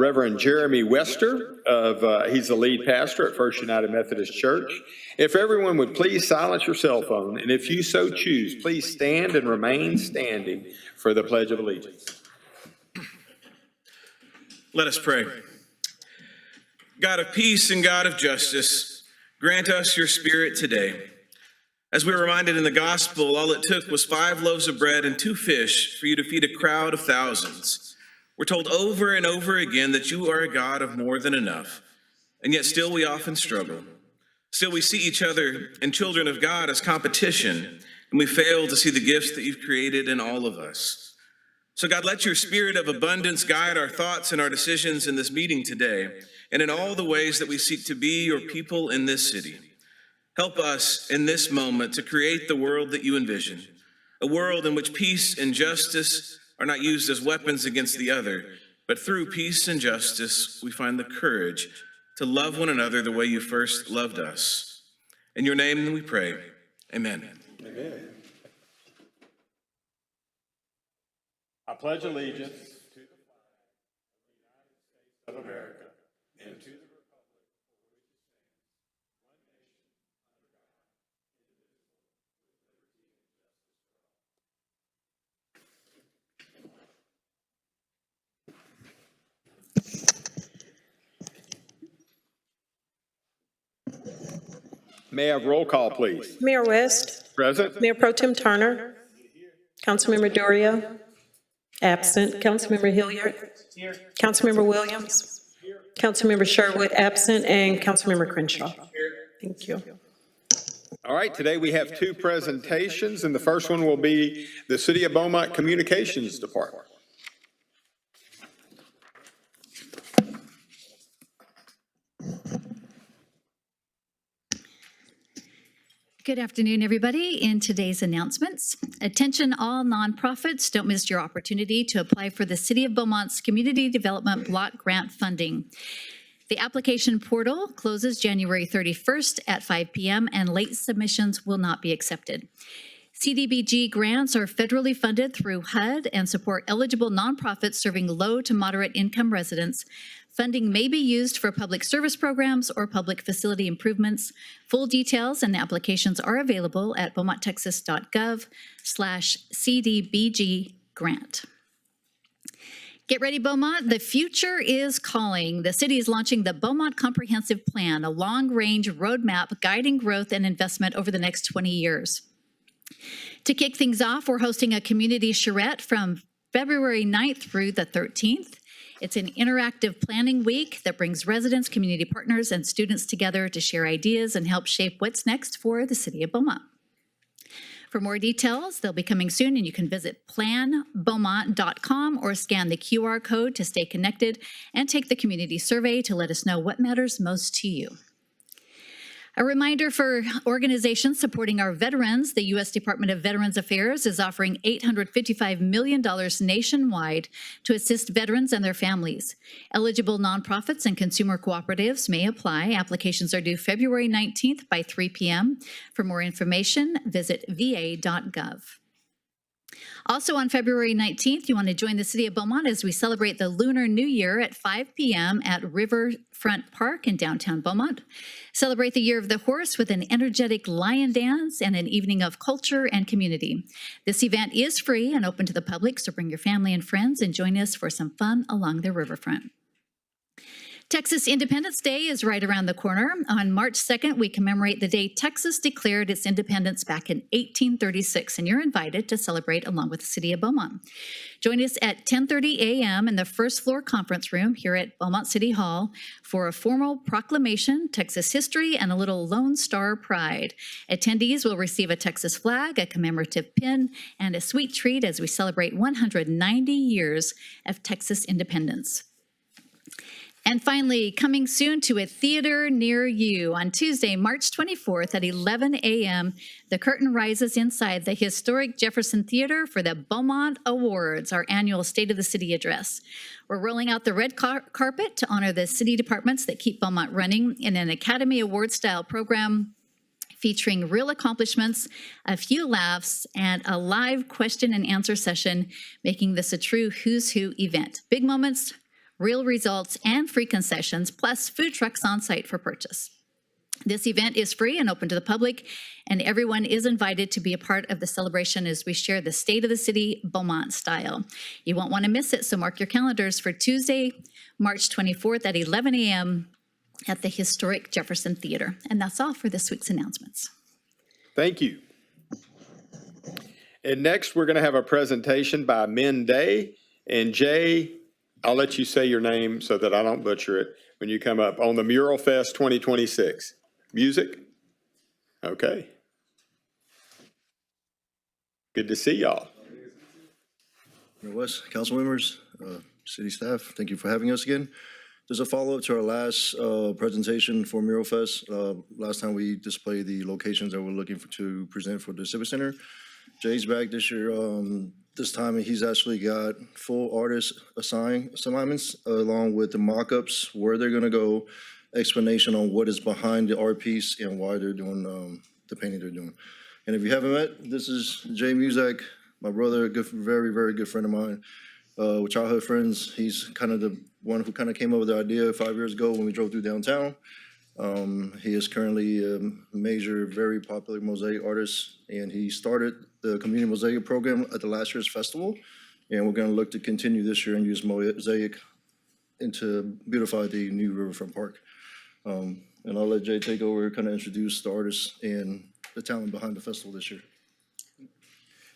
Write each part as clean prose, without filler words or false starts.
Reverend Jeremy Wester he's the lead pastor at First United Methodist Church. If everyone would please silence your cell phone, and if you so choose, please stand and remain standing for the Pledge of Allegiance. Let us pray. God of peace and God of justice, grant us your Spirit today. As we were reminded in the gospel, all it took was 5 loaves of bread and 2 fish for you to feed a crowd of thousands. We're told over and over again that you are a God of more than enough, and yet still we often struggle. Still we see each other and children of God as competition, and we fail to see the gifts that you've created in all of us. So God, let your spirit of abundance guide our thoughts and our decisions in this meeting today, and in all the ways that we seek to be your people in this city. Help us in this moment to create the world that you envision, a world in which peace and justice are not used as weapons against the other, but through peace and justice, we find the courage to love one another the way you first loved us. In your name we pray, amen. Amen. I pledge allegiance to the flag of the United States of America and to the May I have roll call, please? Mayor West. Present. Mayor Pro Tem Turner. Councilmember Doria. Absent. Councilmember Hilliard. Councilmember Williams. Councilmember Sherwood absent, and Councilmember Crenshaw. Thank you. All right, today we have 2 presentations, and the first one will be the City of Beaumont Communications Department. Good afternoon, everybody. In today's announcements, attention all nonprofits, don't miss your opportunity to apply for the City of Beaumont's Community Development Block Grant funding. The application portal closes January 31st at 5 p.m. and late submissions will not be accepted. CDBG grants are federally funded through HUD and support eligible nonprofits serving low to moderate income residents. Funding may be used for public service programs or public facility improvements. Full details and applications are available at beaumonttexas.gov/CDBG grant. Get ready, Beaumont. The future is calling. The city is launching the Beaumont Comprehensive Plan, a long-range roadmap guiding growth and investment over the next 20 years. To kick things off, we're hosting a community charrette from February 9th through the 13th. It's an interactive planning week that brings residents, community partners, and students together to share ideas and help shape what's next for the City of Beaumont. For more details, they'll be coming soon, and you can visit planbeaumont.com or scan the QR code to stay connected and take the community survey to let us know what matters most to you. A reminder for organizations supporting our veterans, the U.S. Department of Veterans Affairs is offering $855 million nationwide to assist veterans and their families. Eligible nonprofits and consumer cooperatives may apply. Applications are due February 19th by 3 p.m. For more information, visit va.gov. Also on February 19th, you want to join the City of Beaumont as we celebrate the Lunar New Year at 5 p.m. at Riverfront Park in downtown Beaumont. Celebrate the Year of the Horse with an energetic lion dance and an evening of culture and community. This event is free and open to the public, so bring your family and friends and join us for some fun along the riverfront. Texas Independence Day is right around the corner. On March 2nd, we commemorate the day Texas declared its independence back in 1836, and you're invited to celebrate along with the City of Beaumont. Join us at 10:30 a.m. in the first floor conference room here at Beaumont City Hall for a formal proclamation, Texas history, and a little Lone Star pride. Attendees will receive a Texas flag, a commemorative pin, and a sweet treat as we celebrate 190 years of Texas independence. And finally, coming soon to a theater near you. On Tuesday, March 24th at 11 a.m., the curtain rises inside the historic Jefferson Theater for the Beaumont Awards, our annual State of the City address. We're rolling out the red carpet to honor the city departments that keep Beaumont running in an Academy Award-style program featuring real accomplishments, a few laughs, and a live question and answer session, making this a true who's who event. Big moments, real results, and free concessions, plus food trucks on site for purchase. This event is free and open to the public, and everyone is invited to be a part of the celebration as we share the state of the city Beaumont style. You won't want to miss it, so mark your calendars for Tuesday, March 24th at 11 a.m. at the historic Jefferson Theater. And that's all for this week's announcements. Thank you. And next, we're going to have a presentation by Min Day. And Jay, I'll let you say your name so that I don't butcher it when you come up, on the Mural Fest 2026. Music? Okay. Good to see y'all. Mayor West, council members, city staff, thank you for having us again. There's a follow-up to our last presentation for Mural Fest. Last time we displayed the locations that we're looking to present for the Civic Center. Jay's back this year. This time he's actually got full artist assignments along with the mock-ups, where they're gonna go, explanation on what is behind the art piece and why they're doing the painting they're doing. And if you haven't met, this is Jay Muzak, my brother, a good, very, very good friend of mine. We're childhood friends. He's kind of the one who kind of came up with the idea 5 years ago when we drove through downtown. He is currently a major, very popular mosaic artist, and he started the community mosaic program at the last year's festival. And we're going to look to continue this year and use mosaic to beautify the new Riverfront Park. And I'll let Jay take over, kind of introduce the artists and the talent behind the festival this year.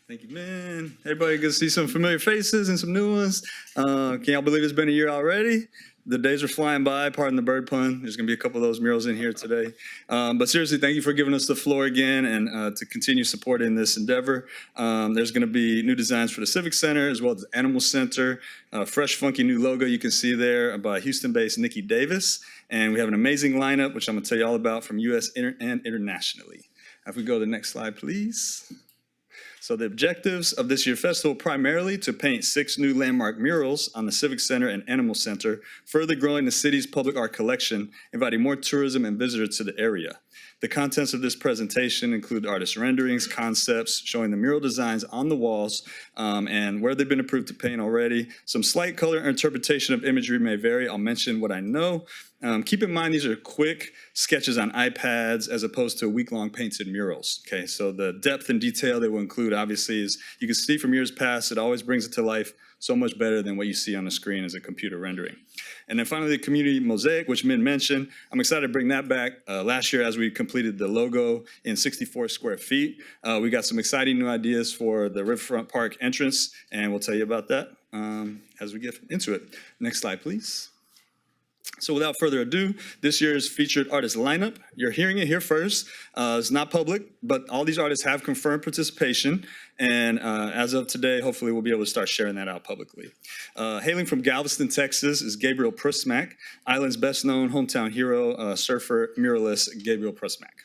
Thank you, man. Everybody good to see some familiar faces and some new ones. Can y'all believe it's been a year already? The days are flying by, pardon the bird pun. There's gonna be a couple of those murals in here today. But seriously, thank you for giving us the floor again and to continue supporting this endeavor. There's gonna be new designs for the Civic Center as well as the Animal Center. Fresh, funky new logo you can see there by Houston-based Nikki Davis. And we have an amazing lineup, which I'm gonna tell you all about from US and internationally. If we go to the next slide, please. So the objectives of this year's festival primarily to paint 6 new landmark murals on the Civic Center and Animal Center, further growing the city's public art collection, inviting more tourism and visitors to the area. The contents of this presentation include artist renderings, concepts, showing the mural designs on the walls and where they've been approved to paint already. Some slight color interpretation of imagery may vary. I'll mention what I know. Keep in mind these are quick sketches on iPads as opposed to week-long painted murals. Okay, so the depth and detail they will include obviously is, you can see from years past, it always brings it to life so much better than what you see on the screen as a computer rendering. And then finally, the community mosaic, which Min mentioned. I'm excited to bring that back. Last year, as we completed the logo in 64 square feet, we got some exciting new ideas for the Riverfront Park entrance, and we'll tell you about that as we get into it. Next slide, please. So without further ado, this year's featured artist lineup, you're hearing it here first. It's not public, but all these artists have confirmed participation. And as of today, hopefully we'll be able to start sharing that out publicly. Hailing from Galveston, Texas is Gabriel Prusmack, Island's best known hometown hero, surfer, muralist Gabriel Prusmack.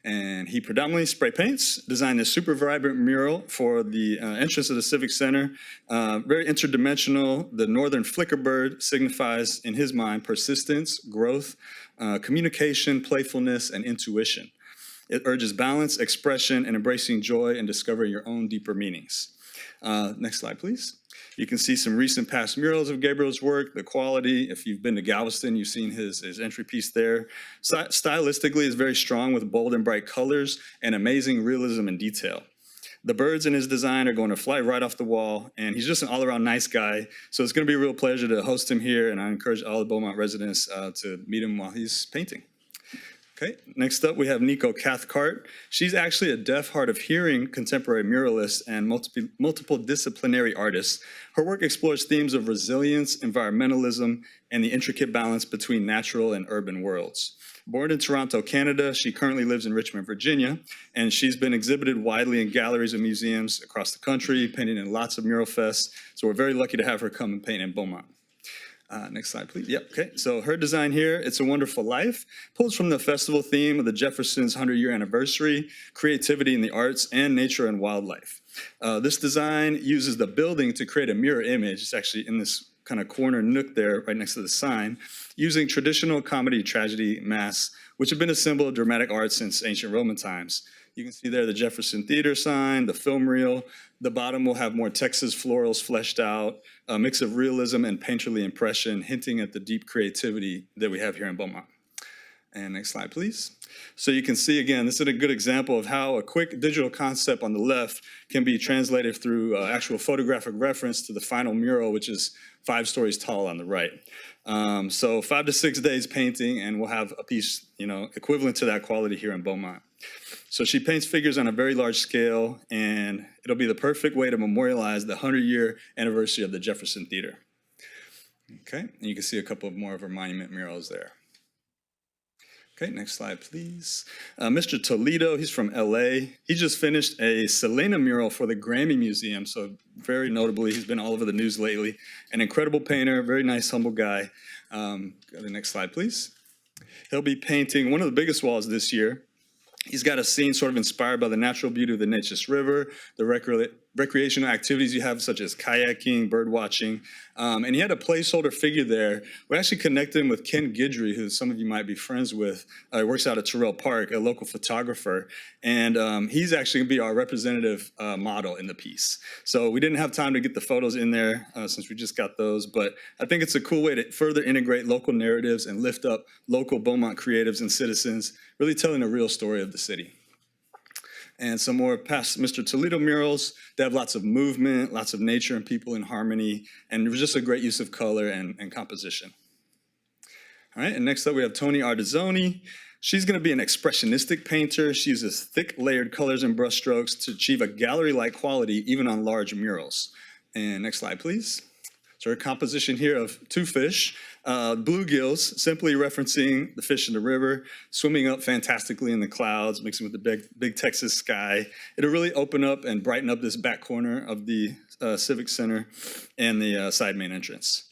And he predominantly spray paints, designed this super vibrant mural for the entrance of the Civic Center. Very interdimensional. The northern flicker bird signifies, in his mind, persistence, growth, communication, playfulness, and intuition. It urges balance, expression, and embracing joy and discovering your own deeper meanings. Next slide, please. You can see some recent past murals of Gabriel's work, the quality. If you've been to Galveston, you've seen his entry piece there. Stylistically, it's very strong with bold and bright colors and amazing realism and detail. The birds in his design are going to fly right off the wall, and he's just an all-around nice guy. So it's going to be a real pleasure to host him here, and I encourage all the Beaumont residents to meet him while he's painting. Okay, next up we have Nico Cathcart. She's actually a deaf, hard of hearing contemporary muralist and multiple disciplinary artist. Her work explores themes of resilience, environmentalism, and the intricate balance between natural and urban worlds. Born in Toronto, Canada, she currently lives in Richmond, Virginia, and she's been exhibited widely in galleries and museums across the country, painting in lots of mural fests. So we're very lucky to have her come and paint in Beaumont. Next slide, please. Yep, okay. So her design here, It's a Wonderful Life, pulls from the festival theme of the Jefferson's 100-year anniversary, creativity in the arts, and nature and wildlife. This design uses the building to create a mirror image. It's actually in this kind of corner nook there, right next to the sign, using traditional comedy, tragedy, masks, which have been a symbol of dramatic art since ancient Roman times. You can see there the Jefferson Theater sign, the film reel. The bottom will have more Texas florals fleshed out, a mix of realism and painterly impression, hinting at the deep creativity that we have here in Beaumont. And next slide, please. So you can see, again, this is a good example of how a quick digital concept on the left can be translated through actual photographic reference to the final mural, which is 5 stories tall on the right. So 5 to 6 days painting, and we'll have a piece, equivalent to that quality here in Beaumont. So she paints figures on a very large scale, and it'll be the perfect way to memorialize the 100-year anniversary of the Jefferson Theater. Okay, and you can see a couple more of her monument murals there. Okay, next slide, please. Mr. Toledo, he's from LA. He just finished a Selena mural for the Grammy Museum, so very notably, he's been all over the news lately. An incredible painter, very nice, humble guy. Go to the next slide, please. He'll be painting one of the biggest walls this year. He's got a scene sort of inspired by the natural beauty of the Neches River, the recreational activities you have, such as kayaking, bird watching. And he had a placeholder figure there. We actually connected him with Ken Guidry, who some of you might be friends with. He works out at Terrell Park, a local photographer. And he's actually going to be our representative model in the piece. So we didn't have time to get the photos in there since we just got those. But I think it's a cool way to further integrate local narratives and lift up local Beaumont creatives and citizens, really telling a real story of the city. And some more past Mr. Toledo murals. They have lots of movement, lots of nature and people in harmony, and it was just a great use of color and composition. All right, and next up we have Toni Artizzoni. She's going to be an expressionistic painter. She uses thick layered colors and brushstrokes to achieve a gallery-like quality even on large murals. And next slide, please. So her composition here of 2 fish, bluegills, simply referencing the fish in the river, swimming up fantastically in the clouds, mixing with the big Texas sky. It'll really open up and brighten up this back corner of the Civic Center and the side main entrance.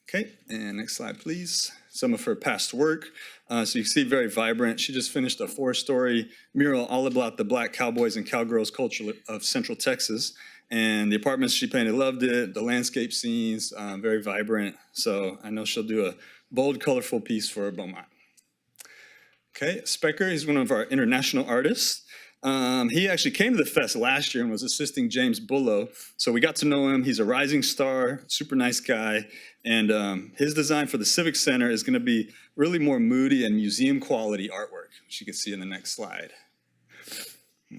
Okay, and next slide, please. Some of her past work. So you can see very vibrant. She just finished a 4-story mural all about the Black cowboys and cowgirls culture of Central Texas. And the apartments she painted, loved it. The landscape scenes, very vibrant. So I know she'll do a bold, colorful piece for Beaumont. Okay, Specker, he's one of our international artists. He actually came to the fest last year and was assisting James Bullough. So we got to know him. He's a rising star, super nice guy. And his design for the Civic Center is going to be really more moody and museum quality artwork, which you can see in the next slide.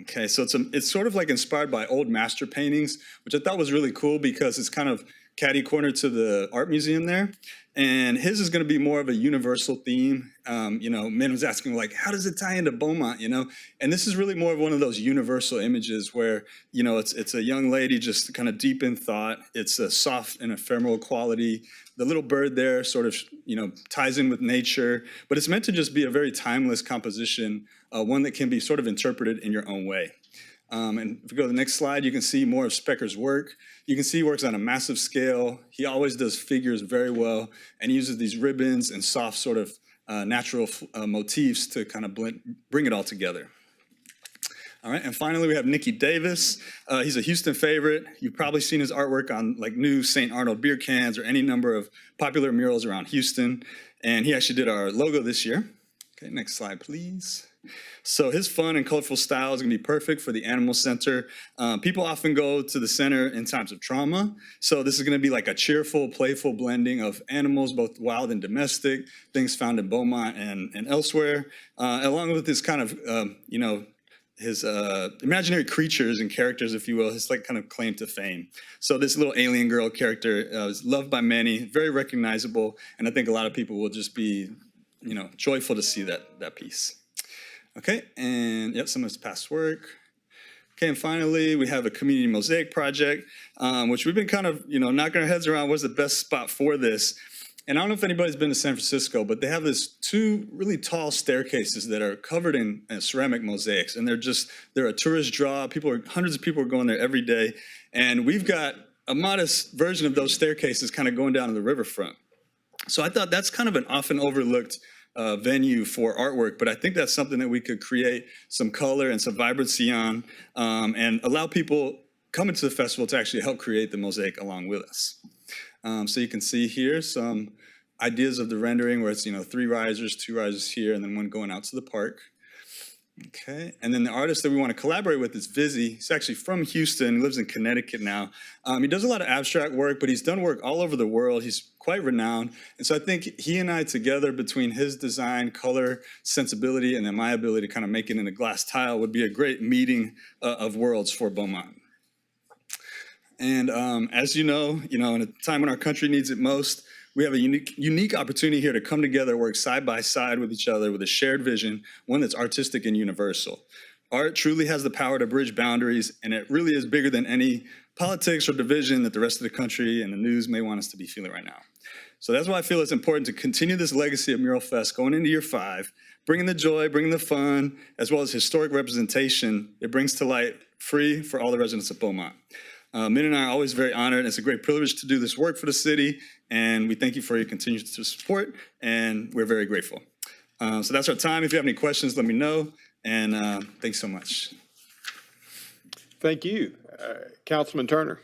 Okay, so it's sort of like inspired by old master paintings, which I thought was really cool because it's kind of catty corner to the art museum there. And his is going to be more of a universal theme. Min was asking, like, how does it tie into Beaumont, And this is really more of one of those universal images where, it's a young lady just kind of deep in thought. It's a soft and ephemeral quality. The little bird there sort of, ties in with nature. But it's meant to just be a very timeless composition, one that can be sort of interpreted in your own way. And if we go to the next slide, you can see more of Specker's work. You can see he works on a massive scale. He always does figures very well, and he uses these ribbons and soft sort of natural motifs to kind of bring it all together. All right, and finally we have Nikki Davis. He's a Houston favorite. You've probably seen his artwork on like new St. Arnold beer cans or any number of popular murals around Houston, and he actually did our logo this year. Okay, next slide, please. So his fun and colorful style is going to be perfect for the Animal Center. People often go to the center in times of trauma. So this is going to be like a cheerful, playful blending of animals, both wild and domestic, things found in Beaumont and elsewhere, along with this kind of, his imaginary creatures and characters, if you will, his like kind of claim to fame. So this little alien girl character is loved by many, very recognizable, and I think a lot of people will just be, joyful to see that piece. Okay, and yep, some of his past work. Okay, and finally, we have a community mosaic project, which we've been kind of, knocking our heads around what's the best spot for this. And I don't know if anybody's been to San Francisco, but they have this 2 really tall staircases that are covered in ceramic mosaics, and they're a tourist draw. Hundreds of people are going there every day, and we've got a modest version of those staircases kind of going down to the riverfront. So I thought that's kind of an often overlooked venue for artwork, but I think that's something that we could create some color and some vibrancy on, and allow people coming to the festival to actually help create the mosaic along with us. So you can see here some ideas of the rendering where it's 3 risers, 2 risers here, and then 1 going out to the park. Okay, and then the artist that we want to collaborate with is Vizzy. He's actually from Houston, he lives in Connecticut now. He does a lot of abstract work, but he's done work all over the world. He's quite renowned. And so I think he and I together, between his design, color, sensibility, and then my ability to kind of make it in a glass tile, would be a great meeting of worlds for Beaumont. And as you know, in a time when our country needs it most, we have a unique opportunity here to come together, work side by side with each other with a shared vision, one that's artistic and universal. Art truly has the power to bridge boundaries, and it really is bigger than any politics or division that the rest of the country and the news may want us to be feeling right now. So that's why I feel it's important to continue this legacy of Mural Fest going into year 5, bringing the joy, bringing the fun, as well as historic representation it brings to light, free for all the residents of Beaumont. Min and I are always very honored, and it's a great privilege to do this work for the city, and we thank you for your continued support, and we're very grateful. So that's our time. If you have any questions, let me know, and thanks so much. Thank you. Councilman Turner.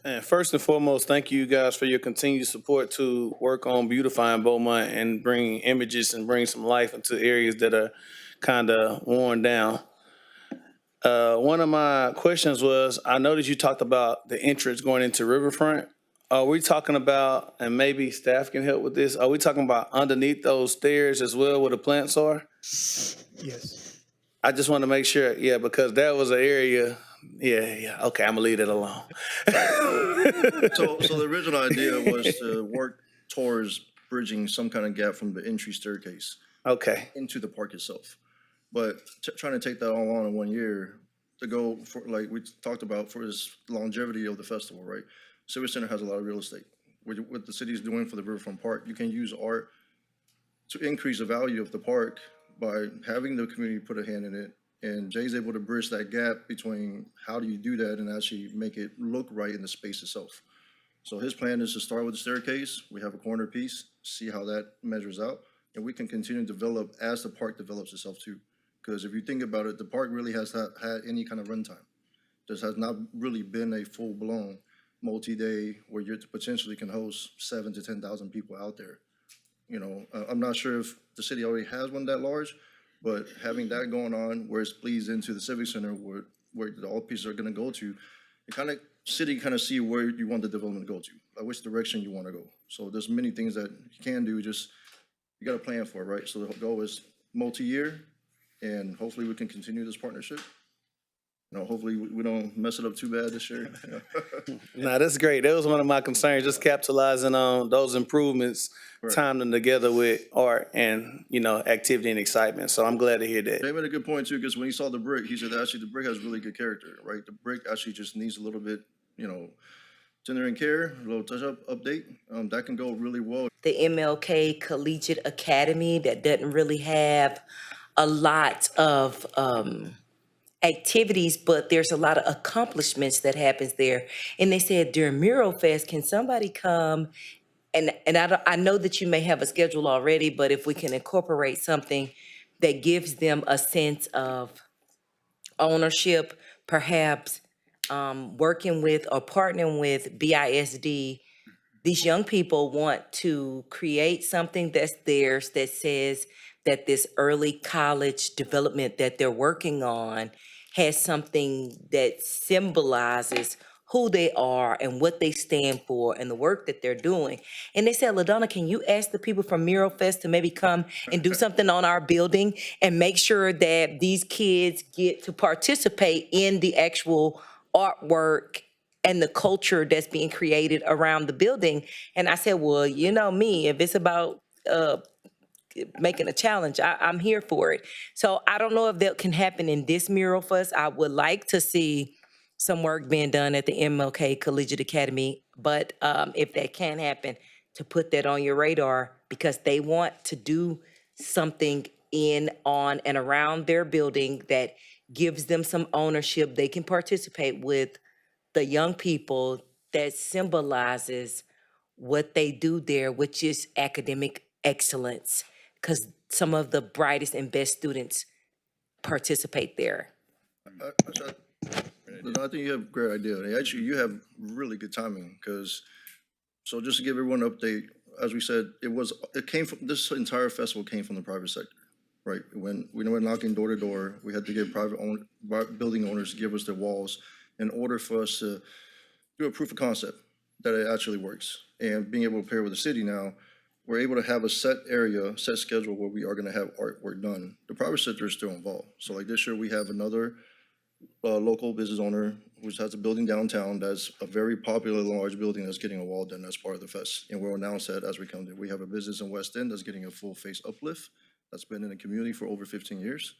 And first and foremost, thank you guys for your continued support to work on beautifying Beaumont and bringing images and bring some life into areas that are kind of worn down. One of my questions was, I noticed you talked about the entrance going into Riverfront. Are we talking about, and maybe staff can help with this, are we talking about underneath those stairs as well where the plants are? Yes. I just want to make sure, yeah, because that was an area, yeah, okay, I'm gonna leave it alone. So the original idea was to work towards bridging some kind of gap from the entry staircase Okay, into the park itself. But trying to take that all on in 1 year to go for, like we talked about, for this longevity of the festival, right? Civic Center has a lot of real estate. What the city is doing for the Riverfront Park, you can use art to increase the value of the park by having the community put a hand in it. And Jay's able to bridge that gap between how do you do that and actually make it look right in the space itself. So his plan is to start with the staircase. We have a corner piece, see how that measures out, and we can continue to develop as the park develops itself too. Because if you think about it, the park really has not had any kind of runtime. There has not really been a full-blown multi-day where you potentially can host 7,000 to 10,000 people out there. I'm not sure if the city already has one that large, but having that going on where it bleeds into the Civic Center where all pieces are going to go to, the city kind of see where you want the development to go to, like which direction you want to go. So there's many things that you can do, just you got to plan for it, right? So the goal is multi-year, and hopefully we can continue this partnership. Hopefully we don't mess it up too bad this year. no, that's great. That was one of my concerns, just capitalizing on those improvements, Right. tying them together with art and, activity and excitement. So I'm glad to hear that. They made a good point too, because when he saw the brick, he said actually the brick has really good character, right? The brick actually just needs a little bit, tender and care, a little touch-up update. That can go really well. The MLK Collegiate Academy that doesn't really have a lot of activities, but there's a lot of accomplishments that happens there. And they said during Mural Fest, can somebody come? And I know that you may have a schedule already, but if we can incorporate something that gives them a sense of ownership, perhaps working with or partnering with BISD, these young people want to create something that's theirs that says that this early college development that they're working on has something that symbolizes who they are and what they stand for and the work that they're doing. And they said, LaDonna, can you ask the people from Mural Fest to maybe come and do something on our building and make sure that these kids get to participate in the actual artwork and the culture that's being created around the building? And I said, well, you know me, if it's about making a challenge, I'm here for it. So I don't know if that can happen in this Mural Fest. I would like to see some work being done at the MLK Collegiate Academy, but if that can happen, to put that on your radar, because they want to do something in, on, and around their building that gives them some ownership. They can participate with the young people, that symbolizes what they do there, which is academic excellence, because some of the brightest and best students participate there. I think you have a great idea. And actually, you have really good timing, because, so just to give everyone an update, as we said, this entire festival came from the private sector, right? When we were knocking door to door, we had to get building owners to give us their walls in order for us to do a proof of concept that it actually works. And being able to pair with the city now, we're able to have a set area, set schedule where we are going to have artwork done. The private sector is still involved. So like this year, we have another local business owner who has a building downtown that's a very popular large building that's getting a wall done as part of the fest. And we'll announce that as we come there. We have a business in West End that's getting a full face uplift that's been in the community for over 15 years.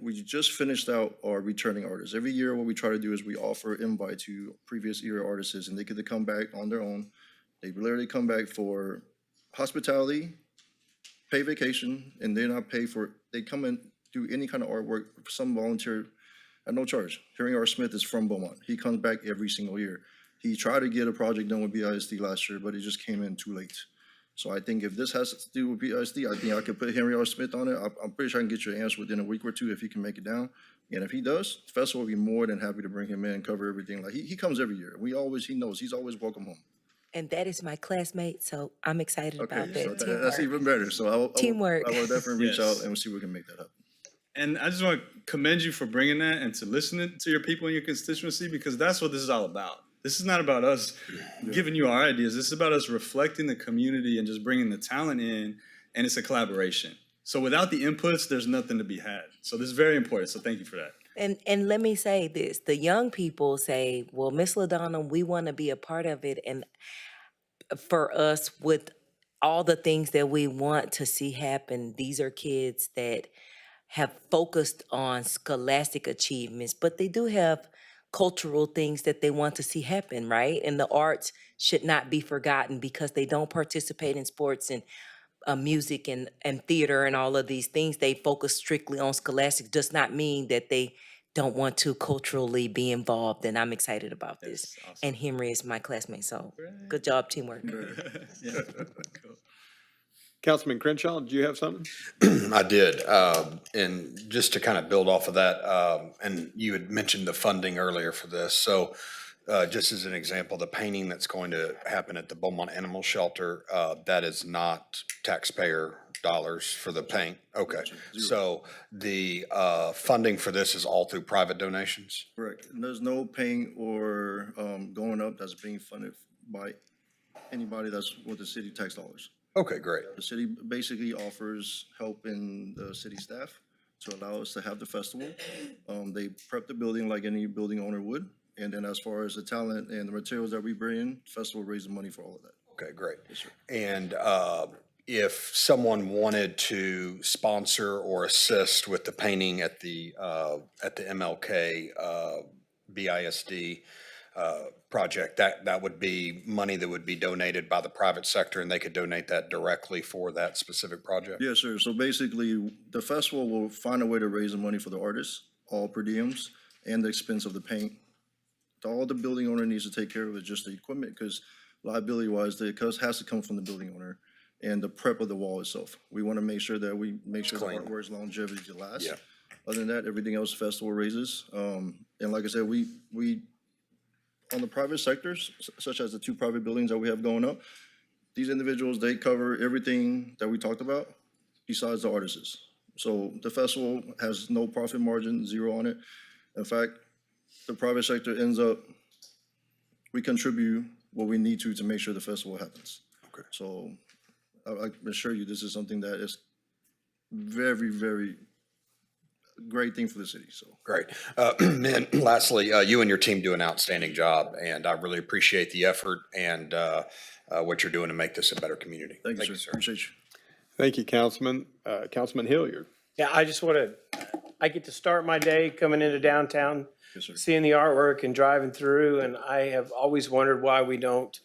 We just finished out our returning artists. Every year what we try to do is we offer invite to previous year artists and they get to come back on their own. They literally come back for hospitality, pay vacation, and they're not paid for, they come and do any kind of artwork, some volunteer at no charge. Hearing R. Smith is from Beaumont. He comes back every single year. He tried to get a project done with BISD last year, but it just came in too late. So I think if this has to do with BISD, I think I could put Henry R. Smith on it. I'm pretty sure I can get you an answer within a week or two if he can make it down. And if he does, the festival will be more than happy to bring him in and cover everything. Like he comes every year. He knows he's always welcome home. And that is my classmate, so I'm excited about that. So that's even better. So Teamwork. I will definitely reach out and see if we can make that happen. And I just want to commend you for bringing that and to listening to your people in your constituency, because that's what this is all about. This is not about us giving you our ideas. This is about us reflecting the community and just bringing the talent in, and it's a collaboration. So without the inputs, there's nothing to be had. So this is very important. So thank you for that. And let me say this, the young people say, well, Miss LaDonna, we want to be a part of it. And for us, with all the things that we want to see happen, these are kids that have focused on scholastic achievements, but they do have cultural things that they want to see happen, right? And the arts should not be forgotten because they don't participate in sports and music and theater and all of these things. They focus strictly on scholastic. Does not mean that they don't want to culturally be involved. And I'm excited about this. Awesome. And Henry is my classmate, so good job, teamwork. Yeah. Cool. Councilman Crenshaw, do you have something? I did, and just to kind of build off of that, and you had mentioned the funding earlier for this. So just as an example, the painting that's going to happen at the Beaumont Animal Shelter, that is not taxpayer dollars for the paint. Okay, so the funding for this is all through private donations? Correct. And there's no paint or going up that's being funded by anybody that's with the city tax dollars. Okay, great. The city basically offers help in the city staff to allow us to have the festival. They prep the building like any building owner would. And then as far as the talent and the materials that we bring in, festival raises money for all of that. Okay, great. Yes, sir. And if someone wanted to sponsor or assist with the painting at the MLK BISD project, that would be money that would be donated by the private sector, and they could donate that directly for that specific project? Yes, sir. So basically, the festival will find a way to raise the money for the artists, all per diems, and the expense of the paint. All the building owner needs to take care of is just the equipment, because liability-wise, the cost has to come from the building owner and the prep of the wall itself. We want to make sure that the artwork's longevity to last. Yeah. Other than that, everything else festival raises. And like I said, we on the private sectors, such as the 2 private buildings that we have going up, these individuals, they cover everything that we talked about besides the artists. So the festival has no profit margin, 0 on it. In fact, the private sector ends up, we contribute what we need to make sure the festival happens. Okay. So I assure you, this is something that is very, very great thing for the city. So Great. And lastly, you and your team do an outstanding job, and I really appreciate the effort and what you're doing to make this a better community. thank you, sir. Appreciate you. Thank you, Councilman. Councilman Hilliard. Yeah, I just want to, I get to start my day coming into downtown, Yes, sir. seeing the artwork and driving through, and I have always wondered why we don't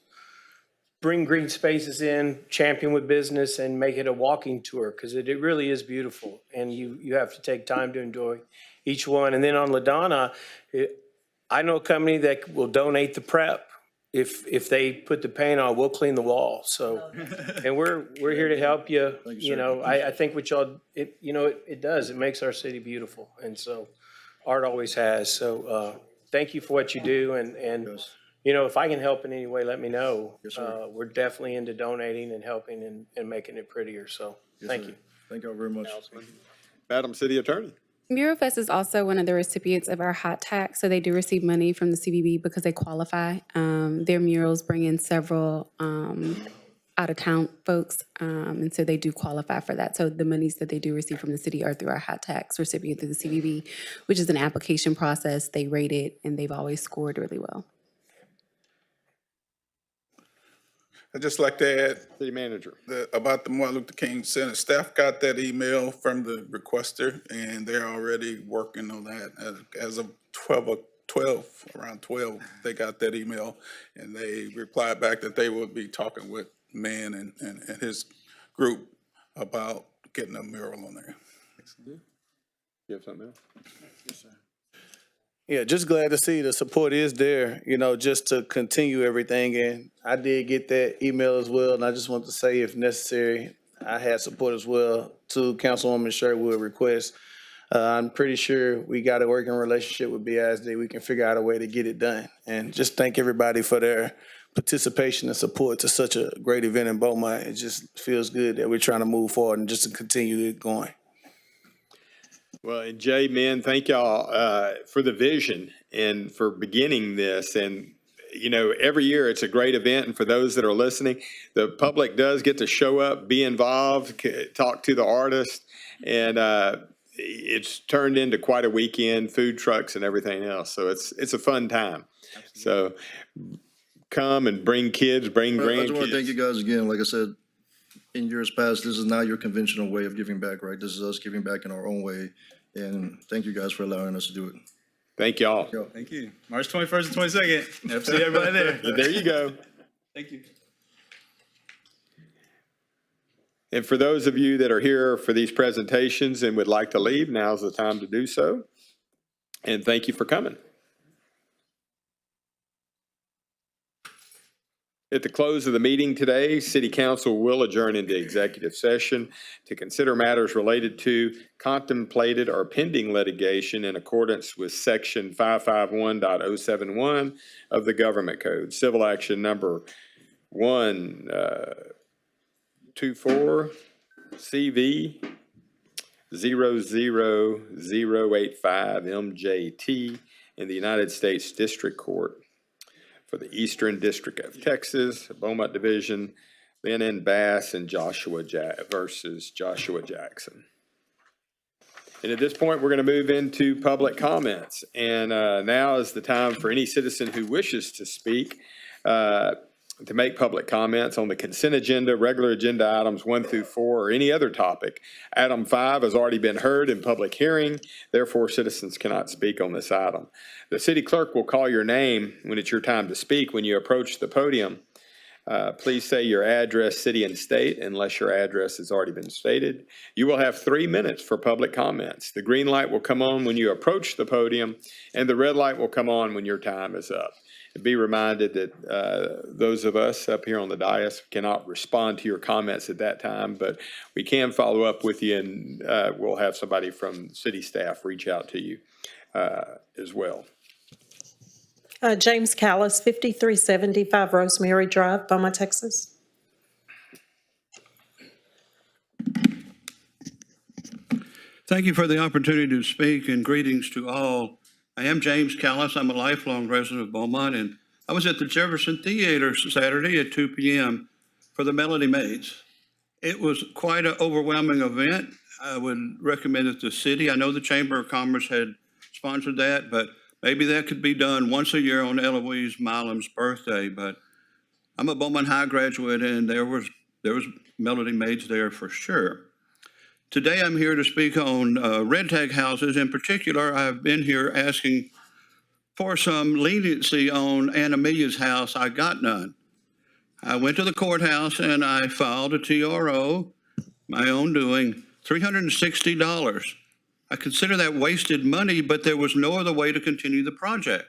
bring green spaces in, champion with business, and make it a walking tour, because it really is beautiful, and you have to take time to enjoy each one. And then on LaDonna, I know a company that will donate the prep. If they put the paint on, we'll clean the wall. So, and we're here to help you. Thank you, You sir. know, I think what y'all, it does. It makes our city beautiful, and so art always has. So, thank you for what you do, and Yes. you know, if I can help in any way, let me know. Yes, sir. We're definitely into donating and helping and making it prettier. So, Yes, thank sir. you. Thank y'all very much. Madam City Attorney. Mural Fest is also one of the recipients of our hot tax, so they do receive money from the CBB because they qualify. Their murals bring in several out-of-town folks, and so they do qualify for that. So the monies that they do receive from the city are through our hot tax recipient through the CBB, which is an application process. They rate it, and they've always scored really well. I'd just like to add City Manager. about the Martin Luther King Center. Staff got that email from the requester, and they're already working on that. As of around 12, they got that email, and they replied back that they would be talking with Man and his group about getting a mural on there. You have something else? Yes, sir. Yeah, just glad to see the support is there, you know, just to continue everything. And I did get that email as well, and I just want to say, if necessary, I had support as well to Councilwoman Sherwood request. I'm pretty sure we got a working relationship with BISD. We can figure out a way to get it done. And just thank everybody for their participation and support to such a great event in Beaumont. It just feels good that we're trying to move forward and just to continue it going. Well, and Jay, man, thank y'all for the vision and for beginning this. And, you know, every year it's a great event. And for those that are listening, the public does get to show up, be involved, talk to the artist. And it's turned into quite a weekend, food trucks and everything else. So it's a fun time. Absolutely. So come and bring kids, bring grandkids. I just want to thank you guys again. Like I said, in years past, this is not your conventional way of giving back, right? This is us giving back in our own way. And thank you guys for allowing us to do it. Thank y'all. Thank you. March 21st and 22nd. Hope to see everybody there. There you go. Thank you. And for those of you that are here for these presentations and would like to leave, now's the time to do so. And thank you for coming. At the close of the meeting today, City Council will adjourn into executive session to consider matters related to contemplated or pending litigation in accordance with Section 551.071 of the Government Code, Civil Action Number 124 CV 00085 MJT in the United States District Court for the Eastern District of Texas, Beaumont Division, Lynn N. Bass and versus Joshua Jackson. And at this point, we're going to move into public comments. And now is the time for any citizen who wishes to speak to make public comments on the consent agenda, regular agenda items 1 through 4, or any other topic. Item 5 has already been heard in public hearing. Therefore, citizens cannot speak on this item. The city clerk will call your name when it's your time to speak. When you approach the podium, please say your address, city, and state, unless your address has already been stated. You will have 3 minutes for public comments. The green light will come on when you approach the podium, and the red light will come on when your time is up. Be reminded that those of us up here on the dais cannot respond to your comments at that time, but we can follow up with you, and we'll have somebody from city staff reach out to you as well. James Callis, 5375 Rosemary Drive, Beaumont, Texas. Thank you for the opportunity to speak, and greetings to all. I am James Callis. I'm a lifelong resident of Beaumont, and I was at the Jefferson Theater Saturday at 2 p.m. for the Melody Maids. It was quite an overwhelming event. I would recommend it to the city. I know the Chamber of Commerce had sponsored that, but maybe that could be done once a year on Eloise Milam's birthday. But I'm a Beaumont High graduate, and there was Melody Maids there for sure. Today, I'm here to speak on red tag houses. In particular, I've been here asking for some leniency on Aunt Amelia's house. I got none. I went to the courthouse and I filed a TRO, my own doing, $360. I consider that wasted money, but there was no other way to continue the project.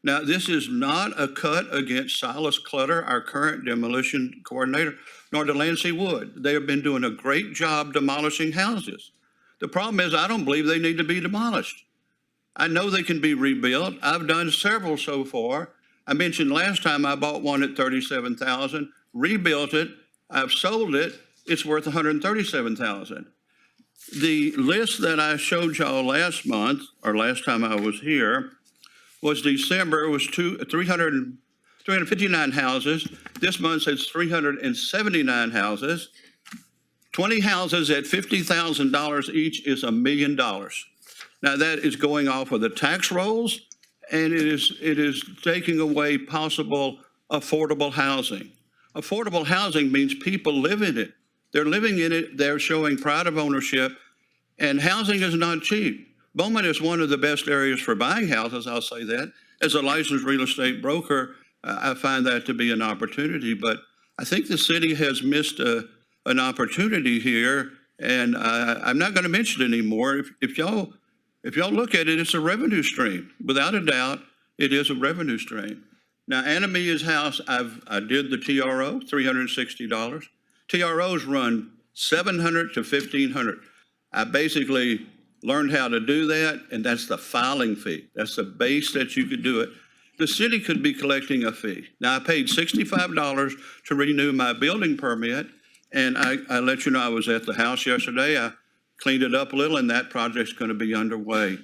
Now, this is not a cut against Silas Clutter, our current demolition coordinator, nor Delancey Wood. They have been doing a great job demolishing houses. The problem is I don't believe they need to be demolished. I know they can be rebuilt. I've done several so far. I mentioned last time I bought one at $37,000, rebuilt it, I've sold it, it's worth $137,000. The list that I showed y'all last month, or last time I was here, was December, was 359 houses. This month says 379 houses. 20 houses at $50,000 each is $1 million. Now, that is going off of the tax rolls, and it is taking away possible affordable housing. Affordable housing means people live in it. They're living in it, they're showing pride of ownership, and housing is not cheap. Beaumont is one of the best areas for buying houses, I'll say that. As a licensed real estate broker, I find that to be an opportunity, but I think the city has missed an opportunity here, and I'm not going to mention it anymore. If y'all look at it, it's a revenue stream. Without a doubt, it is a revenue stream. Now, Anna Mia's house, I did the TRO, $360. TROs run $700 to $1,500. I basically learned how to do that, and that's the filing fee. That's the base that you could do it. The city could be collecting a fee. Now, I paid $65 to renew my building permit, and I let you know I was at the house yesterday. I cleaned it up a little, and that project's going to be underway.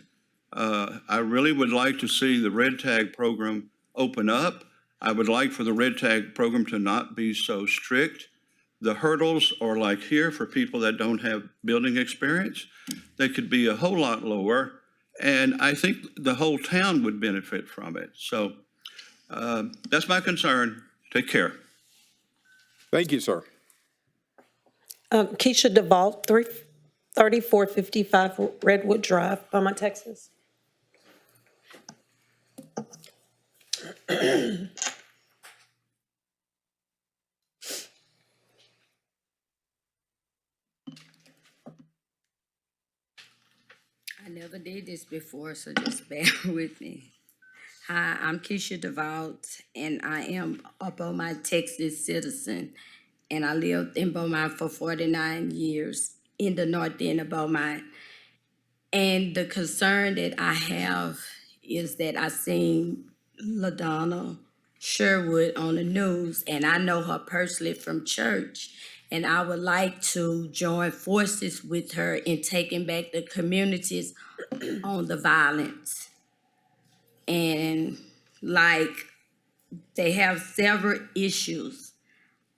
I really would like to see the red tag program open up. I would like for the red tag program to not be so strict. The hurdles are like here for people that don't have building experience. They could be a whole lot lower, and I think the whole town would benefit from it. So that's my concern. Take care. Thank you, sir. Keisha DeVault, 3455 Redwood Drive, Beaumont, Texas. I never did this before, so just bear with me. Hi, I'm Keisha DeVault, and I am a Beaumont, Texas citizen, and I lived in Beaumont for 49 years in the north end of Beaumont. And the concern that I have is that I seen LaDonna Sherwood on the news, and I know her personally from church, and I would like to join forces with her in taking back the communities on the violence. And like, they have several issues.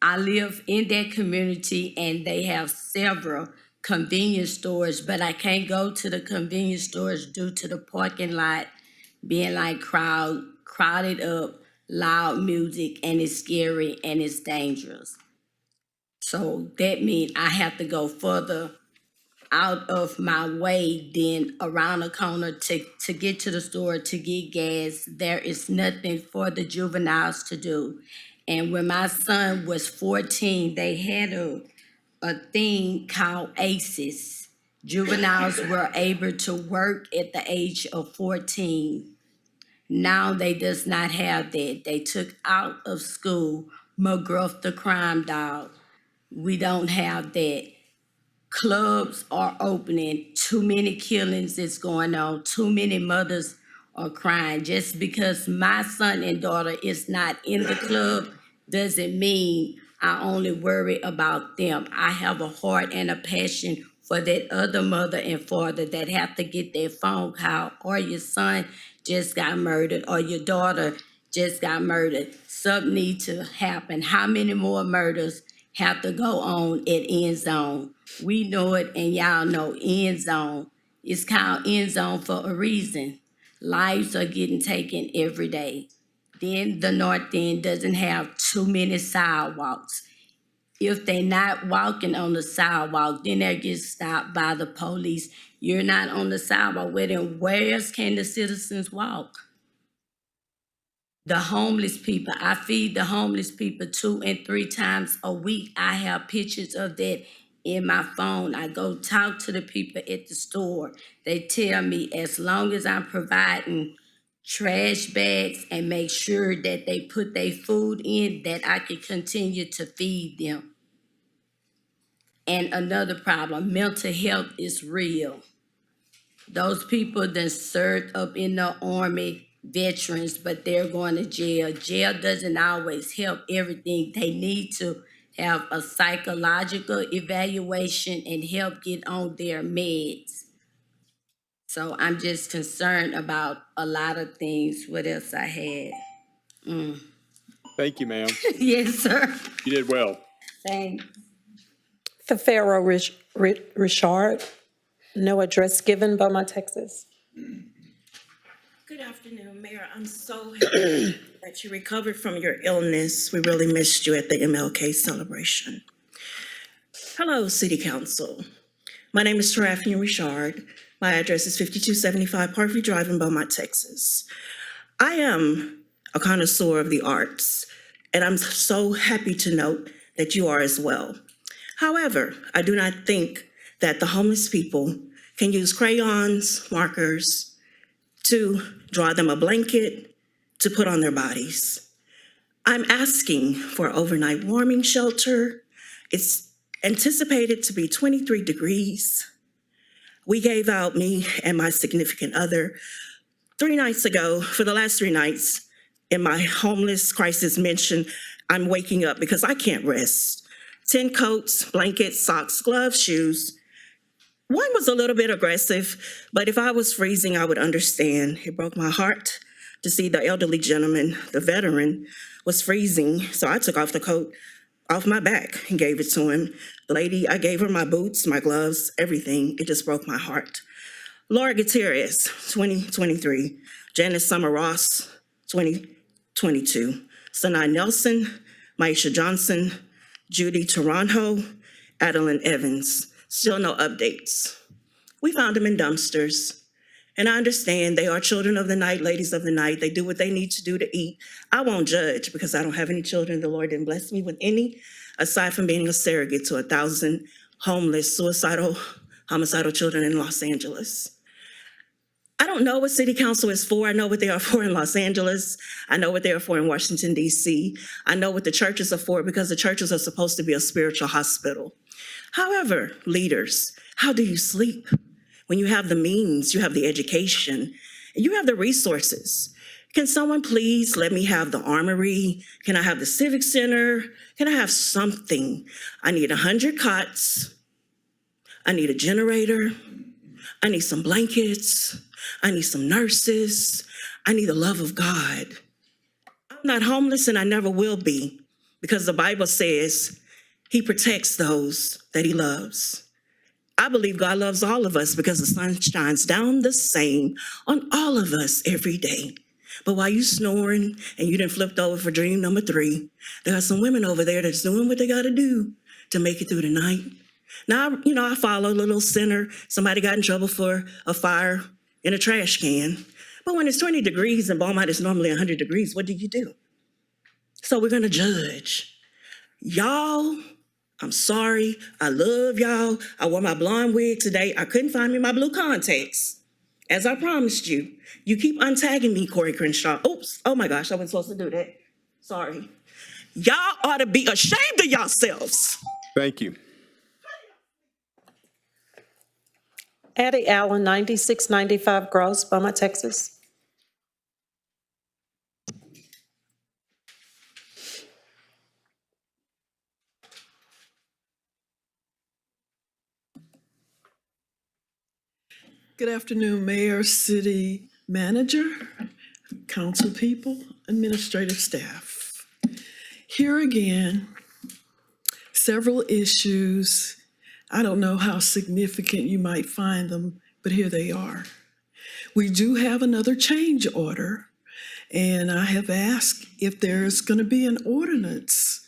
I live in that community, and they have several convenience stores, but I can't go to the convenience stores due to the parking lot being like crowded up, loud music, and it's scary and it's dangerous. So that means I have to go further out of my way than around the corner to get to the store, to get gas. There is nothing for the juveniles to do. And when my son was 14, they had a thing called ACEs. Juveniles were able to work at the age of 14. Now they does not have that. They took out of school McGruff the crime dog. We don't have that. Clubs are opening. Too many killings is going on. Too many mothers are crying. Just because my son and daughter is not in the club doesn't mean I only worry about them. I have a heart and a passion for that other mother and father that have to get their phone call, or your son just got murdered, or your daughter just got murdered. Something needs to happen. How many more murders have to go on at End Zone? We know it, and y'all know End Zone. It's called End Zone for a reason. Lives are getting taken every day. Then the North End doesn't have too many sidewalks. If they're not walking on the sidewalk, then they get stopped by the police. You're not on the sidewalk. Well, then where else can the citizens walk? The homeless people, I feed the homeless people 2 and 3 times a week. I have pictures of that in my phone. I go talk to the people at the store. They tell me as long as I'm providing trash bags and make sure that they put their food in, that I can continue to feed them. And another problem, mental health is real. Those people that served up in the Army, veterans, but they're going to jail. Jail doesn't always help everything. They need to have a psychological evaluation and help get on their meds. So I'm just concerned about a lot of things. What else I had? Thank you, ma'am. Yes, sir. You did well. Thanks. For Pharaoh Richard, no address given, Beaumont, Texas. Good afternoon, Mayor. I'm so happy that you recovered from your illness. We really missed you at the MLK celebration. Hello, City Council. My name is Tarafian Richard. My address is 5275 Parkview Drive in Beaumont, Texas. I am a connoisseur of the arts, and I'm so happy to note that you are as well. However, I do not think that the homeless people can use crayons, markers, to draw them a blanket to put on their bodies. I'm asking for overnight warming shelter. It's anticipated to be 23 degrees. We gave out, me and my significant other, 3 nights ago, for the last 3 nights, in my homeless crisis mention, I'm waking up because I can't rest. 10 coats, blankets, socks, gloves, shoes. One was a little bit aggressive, but if I was freezing, I would understand. It broke my heart to see the elderly gentleman, the veteran, was freezing, so I took off the coat off my back and gave it to him. The lady, I gave her my boots, my gloves, everything. It just broke my heart. Laura Gutierrez, 2023. Janice Summer Ross, 2022. Sanai Nelson, Maisha Johnson, Judy Toronjo, Adeline Evans. Still no updates. We found them in dumpsters. And I understand they are children of the night, ladies of the night. They do what they need to do to eat. I won't judge because I don't have any children. The Lord didn't bless me with any, aside from being a surrogate to 1,000 homeless, suicidal, homicidal children in Los Angeles. I don't know what City Council is for. I know what they are for in Los Angeles. I know what they are for in Washington, D.C. I know what the churches are for because the churches are supposed to be a spiritual hospital. However, leaders, how do you sleep? When you have the means, you have the education, and you have the resources. Can someone please let me have the armory? Can I have the civic center? Can I have something? I need 100 cots. I need a generator. I need some blankets. I need some nurses. I need the love of God. I'm not homeless and I never will be because the Bible says He protects those that He loves. I believe God loves all of us because the sun shines down the same on all of us every day. But while you snoring and you done flipped over for dream number 3, there are some women over there that's doing what they got to do to make it through the night. Now, I follow a little sinner. Somebody got in trouble for a fire in a trash can. But when it's 20 degrees and Beaumont is normally 100 degrees, what do? So we're going to judge. Y'all, I'm sorry. I love y'all. I wore my blonde wig today. I couldn't find me my blue contacts. As I promised you. You keep untagging me, Corey Crenshaw. Oops. Oh my gosh, I wasn't supposed to do that. Sorry. Y'all ought to be ashamed of yourselves. Thank you. Addie Allen, 9695 Gross, Beaumont, Texas. Good afternoon, Mayor, City Manager, Council people, administrative staff. Here again, several issues. I don't know how significant you might find them, but here they are. We do have another change order, and I have asked if there's going to be an ordinance,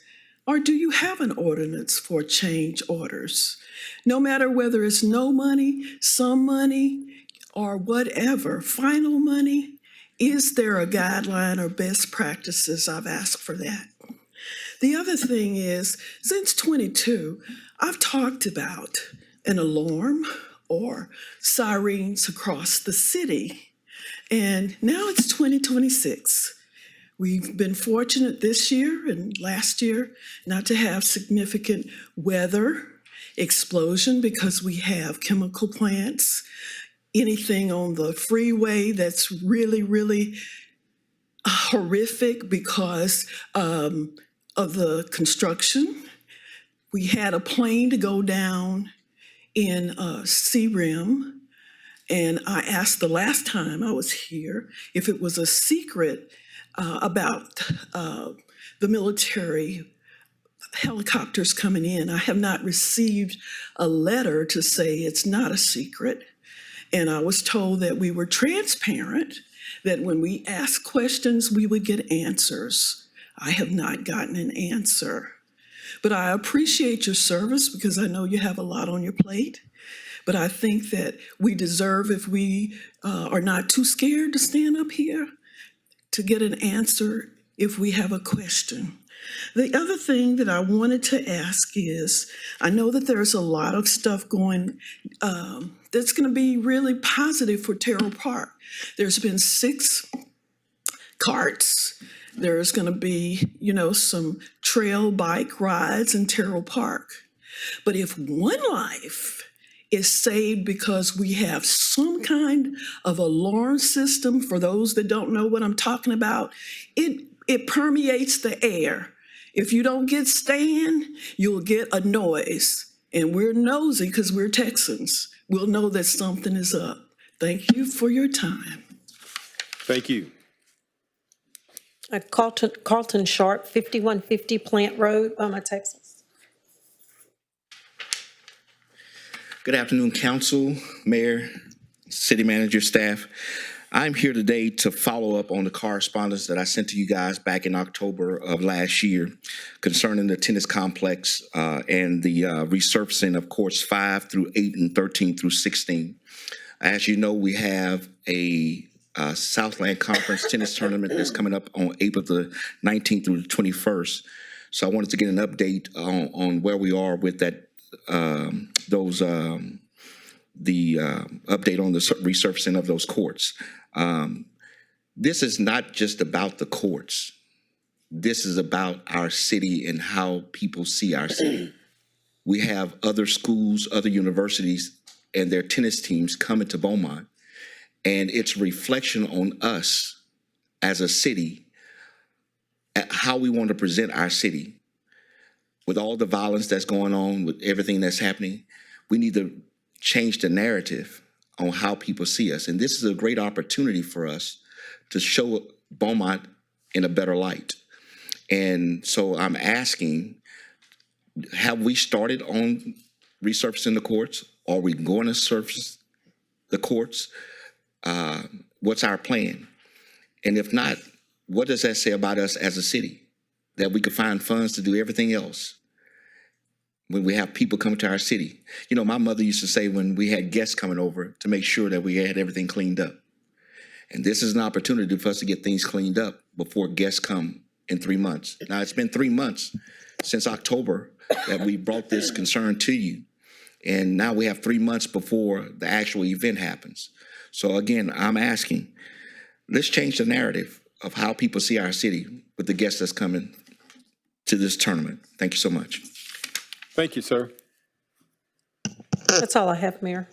or do you have an ordinance for change orders? No matter whether it's no money, some money, or whatever, final money, is there a guideline or best practices? I've asked for that. The other thing is, since 22, I've talked about an alarm or sirens across the city, and now it's 2026. We've been fortunate this year and last year not to have significant weather explosion because we have chemical plants, anything on the freeway that's really, really horrific because of the construction. We had a plane to go down in CRIM, and I asked the last time I was here if it was a secret about the military helicopters coming in. I have not received a letter to say it's not a secret. And I was told that we were transparent, that when we asked questions, we would get answers. I have not gotten an answer. But I appreciate your service because I know you have a lot on your plate. But I think that we deserve, if we are not too scared to stand up here, to get an answer if we have a question. The other thing that I wanted to ask is, I know that there's a lot of stuff going that's going to be really positive for Terrell Park. There's been 6 carts. There's going to be, some trail bike rides in Terrell Park. But if one life is saved because we have some kind of alarm system, for those that don't know what I'm talking about, it permeates the air. If you don't get stand, you'll get a noise. And we're nosy because we're Texans. We'll know that something is up. Thank you for your time. Thank you. Carlton Sharp, 5150 Plant Road, Beaumont, Texas. Good afternoon, council, mayor, city manager, staff. I'm here today to follow up on the correspondence that I sent to you guys back in October of last year concerning the tennis complex and the resurfacing of courts 5 through 8 and 13 through 16. As you know, we have a Southland Conference tennis tournament that's coming up on April the 19th through the 21st. So I wanted to get an update on where we are with that, the update on the resurfacing of those courts. This is not just about the courts. This is about our city and how people see our city. We have other schools, other universities, and their tennis teams coming to Beaumont, and it's a reflection on us as a city, at how we want to present our city. With all the violence that's going on, with everything that's happening, we need to change the narrative on how people see us. And this is a great opportunity for us to show Beaumont in a better light. And so I'm asking, have we started on resurfacing the courts? Are we going to surface the courts? What's our plan? And if not, what does that say about us as a city? That we could find funds to do everything else when we have people come to our city. My mother used to say when we had guests coming over to make sure that we had everything cleaned up. And this is an opportunity for us to get things cleaned up before guests come in 3 months. Now, it's been 3 months since October that we brought this concern to you. And now we have 3 months before the actual event happens. So again, I'm asking, let's change the narrative of how people see our city with the guests that's coming to this tournament. Thank you so much. Thank you, sir. That's all I have, Mayor.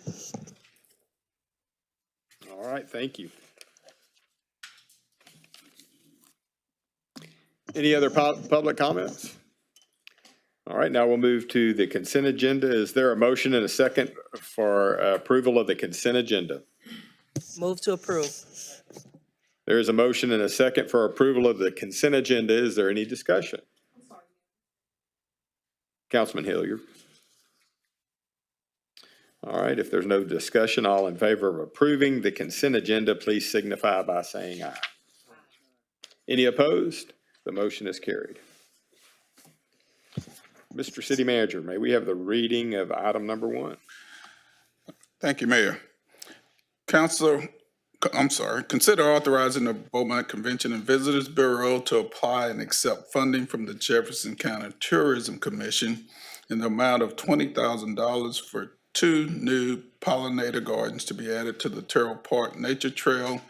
All right, thank you. Any other public comments? All right, now we'll move to the consent agenda. Is there a motion and a second for approval of the consent agenda? Move to approve. There is a motion and a second for approval of the consent agenda. Is there any discussion? Councilman Hilliard. All right, if there's no discussion, all in favor of approving the consent agenda, please signify by saying aye. Any opposed? The motion is carried. Mr. City Manager, may we have the reading of item number 1? Thank you, Mayor. Consider authorizing the Beaumont Convention and Visitors Bureau to apply and accept funding from the Jefferson County Tourism Commission in the amount of $20,000 for 2 new pollinator gardens to be added to the Terrell Park Nature Trail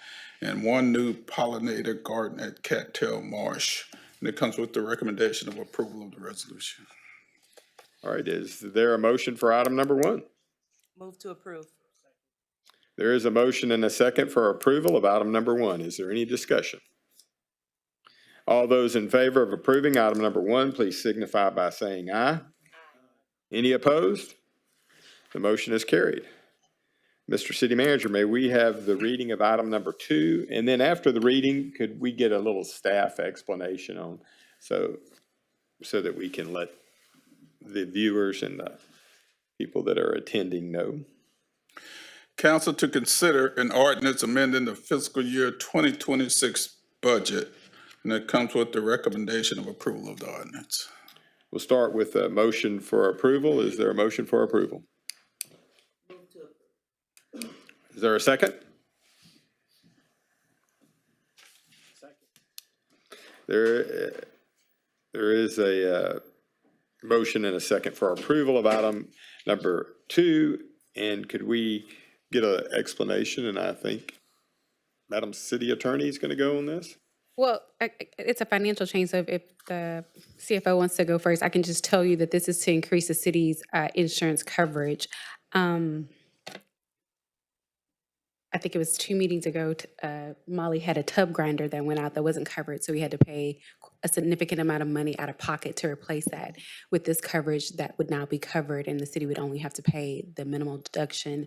and 1 new pollinator garden at Cattail Marsh. And it comes with the recommendation of approval of the resolution. All right, is there a motion for item number 1? Move to approve. There is a motion and a second for approval of item number 1. Is there any discussion? All those in favor of approving item number 1, please signify by saying aye. Any opposed? The motion is carried. Mr. City Manager, may we have the reading of item number 2? And then after the reading, could we get a little staff explanation on, so that we can let the viewers and the people that are attending know? Council to consider an ordinance amending the fiscal year 2026 budget, and it comes with the recommendation of approval of the ordinance. We'll start with a motion for approval. Is there a motion for approval? Is there a second? There is a motion and a second for approval of item number 2. And could we get an explanation? And I think Madam City Attorney is going to go on this. Well, it's a financial change, so if the CFO wants to go first, I can just tell you that this is to increase the city's insurance coverage. I think it was 2 meetings ago, Molly had a tub grinder that went out that wasn't covered, so we had to pay a significant amount of money out of pocket to replace that. With this coverage, that would now be covered, and the city would only have to pay the minimal deduction.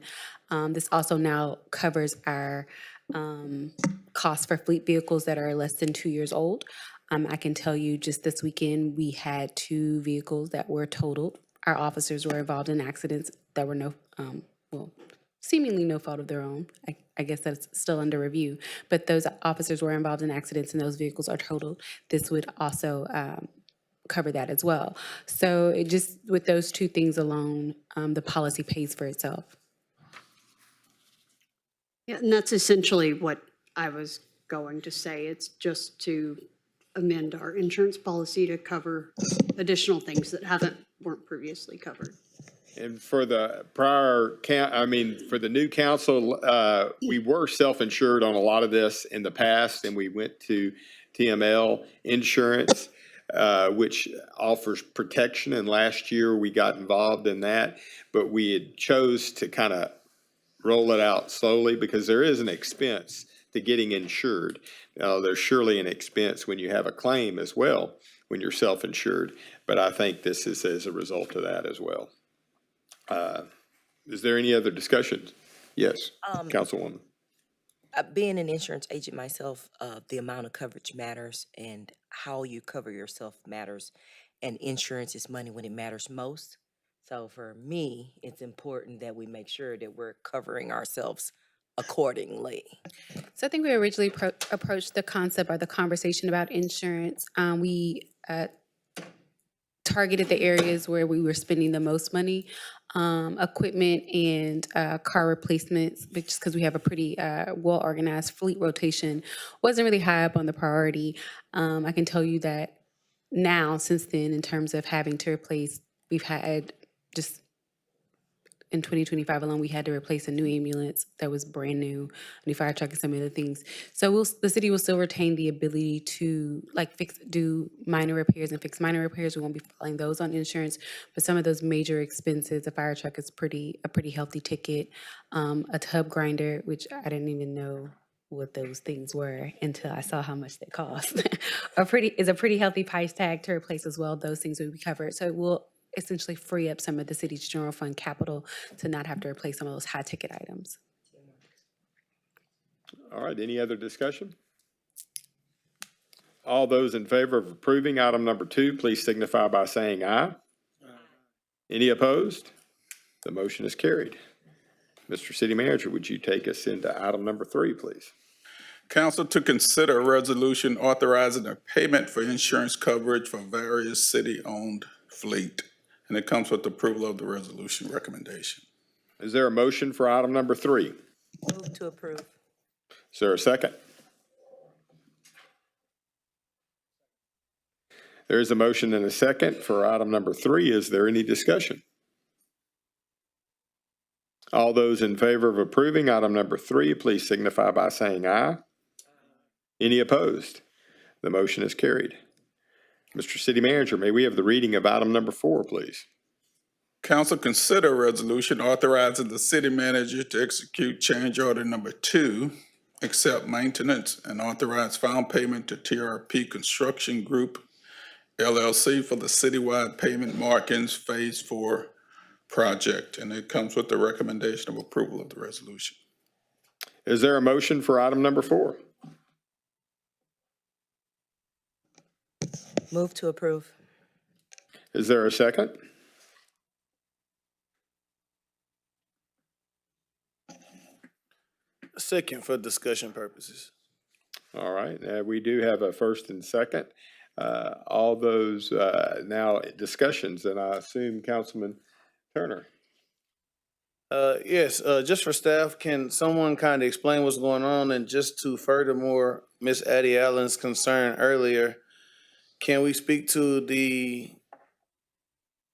This also now covers our costs for fleet vehicles that are less than 2 years old. I can tell you just this weekend, we had 2 vehicles that were totaled. Our officers were involved in accidents that were seemingly no fault of their own. I guess that's still under review. But those officers were involved in accidents and those vehicles are totaled. This would also cover that as well. So it just, with those 2 things alone, the policy pays for itself. Yeah, and that's essentially what I was going to say. It's just to amend our insurance policy to cover additional things that weren't previously covered. And for the for the new council, we were self-insured on a lot of this in the past, and we went to TML Insurance, which offers protection. And last year we got involved in that, but we had chose to kind of roll it out slowly because there is an expense to getting insured. Now, there's surely an expense when you have a claim as well, when you're self-insured, but I think this is as a result of that as well. Is there any other discussion? Yes, Councilwoman. Being an insurance agent myself, the amount of coverage matters and how you cover yourself matters. And insurance is money when it matters most. So for me, it's important that we make sure that we're covering ourselves accordingly. So I think we originally approached the concept or the conversation about insurance. We targeted the areas where we were spending the most money, equipment and car replacements, just because we have a pretty well-organized fleet rotation, wasn't really high up on the priority. I can tell you that now, since then, in terms of having to replace, we've had just in 2025 alone, we had to replace a new ambulance that was brand new, a new fire truck, and some other things. So the city will still retain the ability to do minor repairs and fix minor repairs. We won't be filing those on insurance, but some of those major expenses, a fire truck is a pretty healthy ticket. A tub grinder, which I didn't even know what those things were until I saw how much they cost. is a pretty healthy price tag to replace as well. Those things will be covered. So it will essentially free up some of the city's general fund capital to not have to replace some of those high ticket items. All right, any other discussion? All those in favor of approving item number 2, please signify by saying aye. Any opposed? The motion is carried. Mr. City Manager, would you take us into item number 3, please? Council to consider a resolution authorizing a payment for insurance coverage for various city-owned fleet. And it comes with approval of the resolution recommendation. Is there a motion for item number 3? Move to approve. Is there a second? There is a motion and a second for item number 3. Is there any discussion? All those in favor of approving item number 3, please signify by saying aye. Any opposed? The motion is carried. Mr. City Manager, may we have the reading of item number 4, please? Council consider a resolution authorizing the city manager to execute change order number 2, accept maintenance and authorize final payment to TRP Construction Group, LLC for the Citywide Pavement Markings Phase 4 project, and it comes with the recommendation of approval of the resolution. Is there a motion for item number 4? Move to approve. Is there a second? Second for discussion purposes. All right, we do have a first and second. All those now discussions, and I assume Councilman Turner. Yes, just for staff, can someone kind of explain what's going on? And just to furthermore Miss Addie Allen's concern earlier, can we speak to the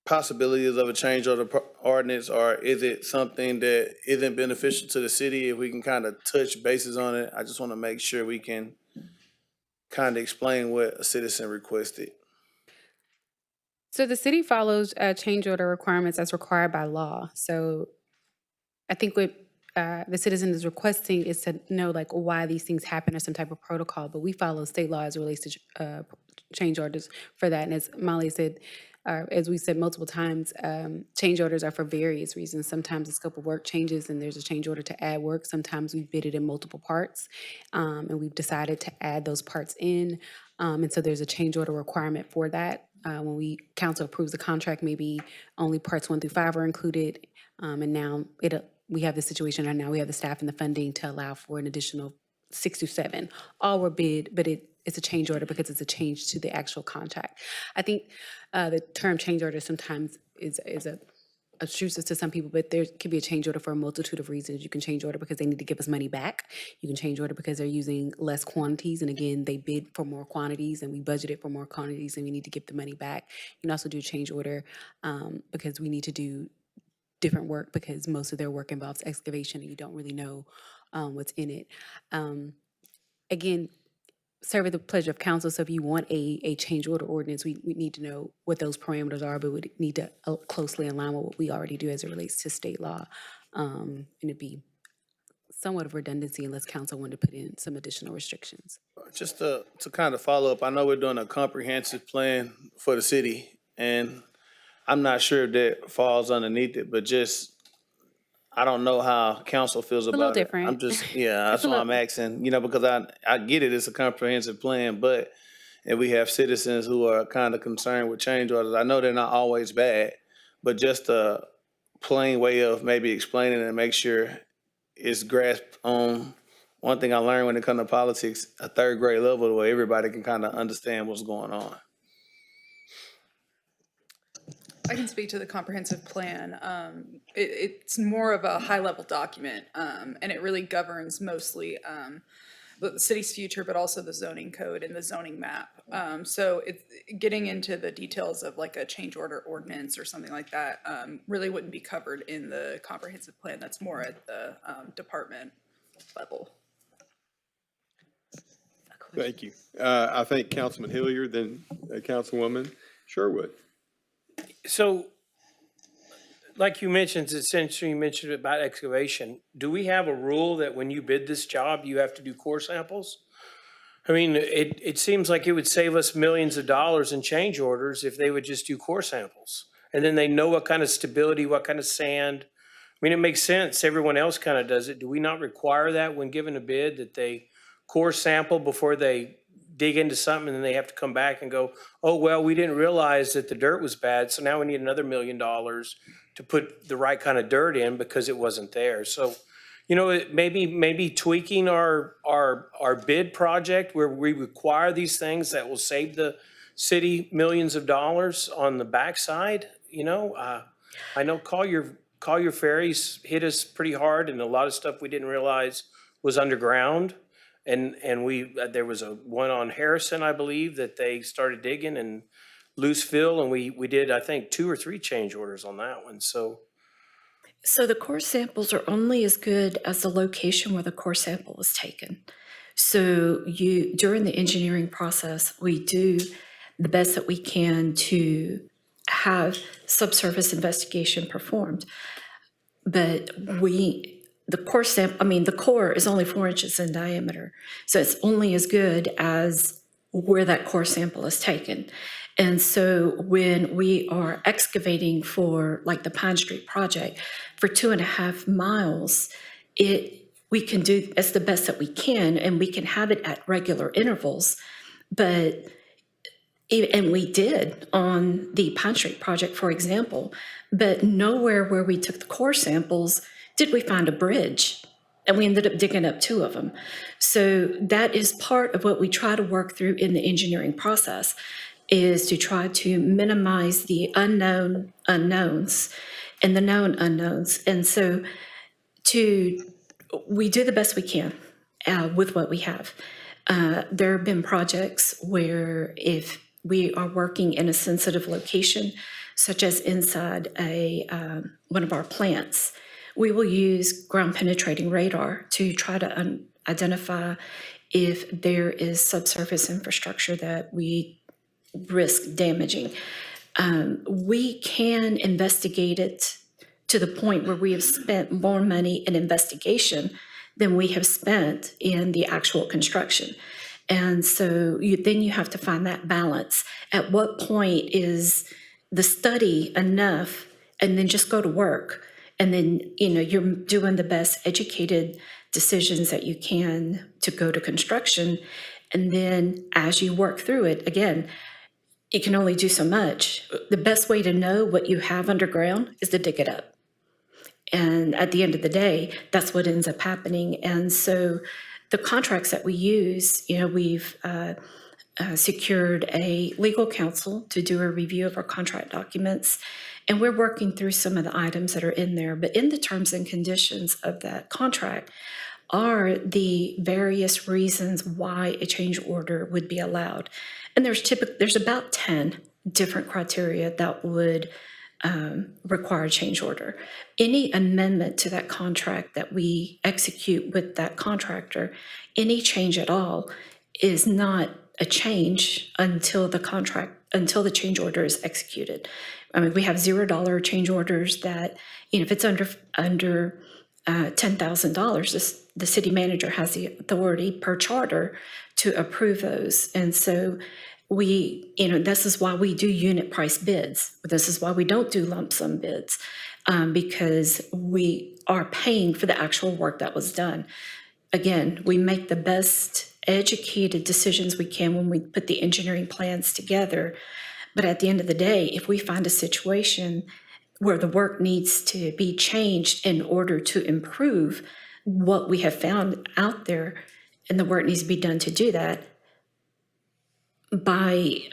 possibilities of a change of the ordinance, or is it something that isn't beneficial to the city? If we can kind of touch bases on it, I just want to make sure we can kind of explain what a citizen requested. So the city follows change order requirements as required by law. So I think what the citizen is requesting is to know like why these things happen or some type of protocol, but we follow state law as it relates to change orders for that. And as Molly said, as we said multiple times, change orders are for various reasons. Sometimes the scope of work changes and there's a change order to add work. Sometimes we bid it in multiple parts and we've decided to add those parts in. And so there's a change order requirement for that. When council approves the contract, maybe only parts 1 through 5 are included. And now we have the situation, and now we have the staff and the funding to allow for an additional 6 through 7. All were bid, but it's a change order because it's a change to the actual contract. I think the term change order sometimes is obtrusive to some people, but there can be a change order for a multitude of reasons. You can change order because they need to give us money back. You can change order because they're using less quantities, and again, they bid for more quantities, and we budgeted for more quantities, and we need to give the money back. You can also do a change order because we need to do different work because most of their work involves excavation and you don't really know what's in it. Again, serve at the pleasure of council. So if you want a change order ordinance, we need to know what those parameters are, but we need to closely align with what we already do as it relates to state law. And it'd be somewhat of redundancy unless council wanted to put in some additional restrictions. Just to kind of follow up, I know we're doing a comprehensive plan for the city, and I'm not sure if that falls underneath it, but just, I don't know how council feels about it. A little different. I'm just, that's why I'm asking, because I get it, it's a comprehensive plan, but if we have citizens who are kind of concerned with change orders, I know they're not always bad, but just a plain way of maybe explaining it and make sure it's grasped on. One thing I learned when it comes to politics, a 3rd grade level where everybody can kind of understand what's going on. I can speak to the comprehensive plan. It's more of a high-level document, and it really governs mostly the city's future, but also the zoning code and the zoning map. So it's getting into the details of like a change order ordinance or something like that really wouldn't be covered in the comprehensive plan. That's more at the department level. Thank you. I think Councilman Hilliard, then Councilwoman Sherwood. So, like you mentioned, essentially you mentioned about excavation. Do we have a rule that when you bid this job, you have to do core samples? I mean, it seems like it would save us millions of dollars in change orders if they would just do core samples. And then they know what kind of stability, what kind of sand. I mean, it makes sense. Everyone else kind of does it. Do we not require that when given a bid that they core sample before they dig into something and then they have to come back and go, oh, well, we didn't realize that the dirt was bad, so now we need another $1 million to put the right kind of dirt in because it wasn't there. So, maybe tweaking our bid project where we require these things that will save the city millions of dollars on the backside. I know Collier Ferries hit us pretty hard, and a lot of stuff we didn't realize was underground. And there was one on Harrison, I believe, that they started digging, and loose fill, and we did, I think, 2 or 3 change orders on that one. So the core samples are only as good as the location where the core sample was taken. So during the engineering process, we do the best that we can to have subsurface investigation performed, but the core is only 4 inches in diameter. So it's only as good as where that core sample is taken. And so when we are excavating for like the Pine Street project for 2.5 miles, we can do, it's the best that we can, and we can have it at regular intervals. But, and we did on the Pine Street project, for example, but nowhere where we took the core samples did we find a bridge. And we ended up digging up 2 of them. So that is part of what we try to work through in the engineering process, is to try to minimize the unknown unknowns and the known unknowns. And so we do the best we can with what we have. There have been projects where if we are working in a sensitive location, such as inside one of our plants, we will use ground penetrating radar to try to identify if there is subsurface infrastructure that we risk damaging. We can investigate it to the point where we have spent more money in investigation than we have spent in the actual construction. And so then you have to find that balance. At what point is the study enough, and then just go to work? And then, you're doing the best educated decisions that you can to go to construction. And then as you work through it, again, you can only do so much. The best way to know what you have underground is to dig it up. And at the end of the day, that's what ends up happening. And so the contracts that we use, we've secured a legal counsel to do a review of our contract documents. And we're working through some of the items that are in there. But in the terms and conditions of that contract are the various reasons why a change order would be allowed. And there's about 10 different criteria that would require a change order. Any amendment to that contract that we execute with that contractor, any change at all, is not a change until the change order is executed. I mean, we have $0 change orders that, if it's under $10,000, the city manager has the authority per charter to approve those. And so this is why we do unit price bids. This is why we don't do lump sum bids, because we are paying for the actual work that was done. Again, we make the best educated decisions we can when we put the engineering plans together. But at the end of the day, if we find a situation where the work needs to be changed in order to improve what we have found out there, and the work needs to be done to do that, the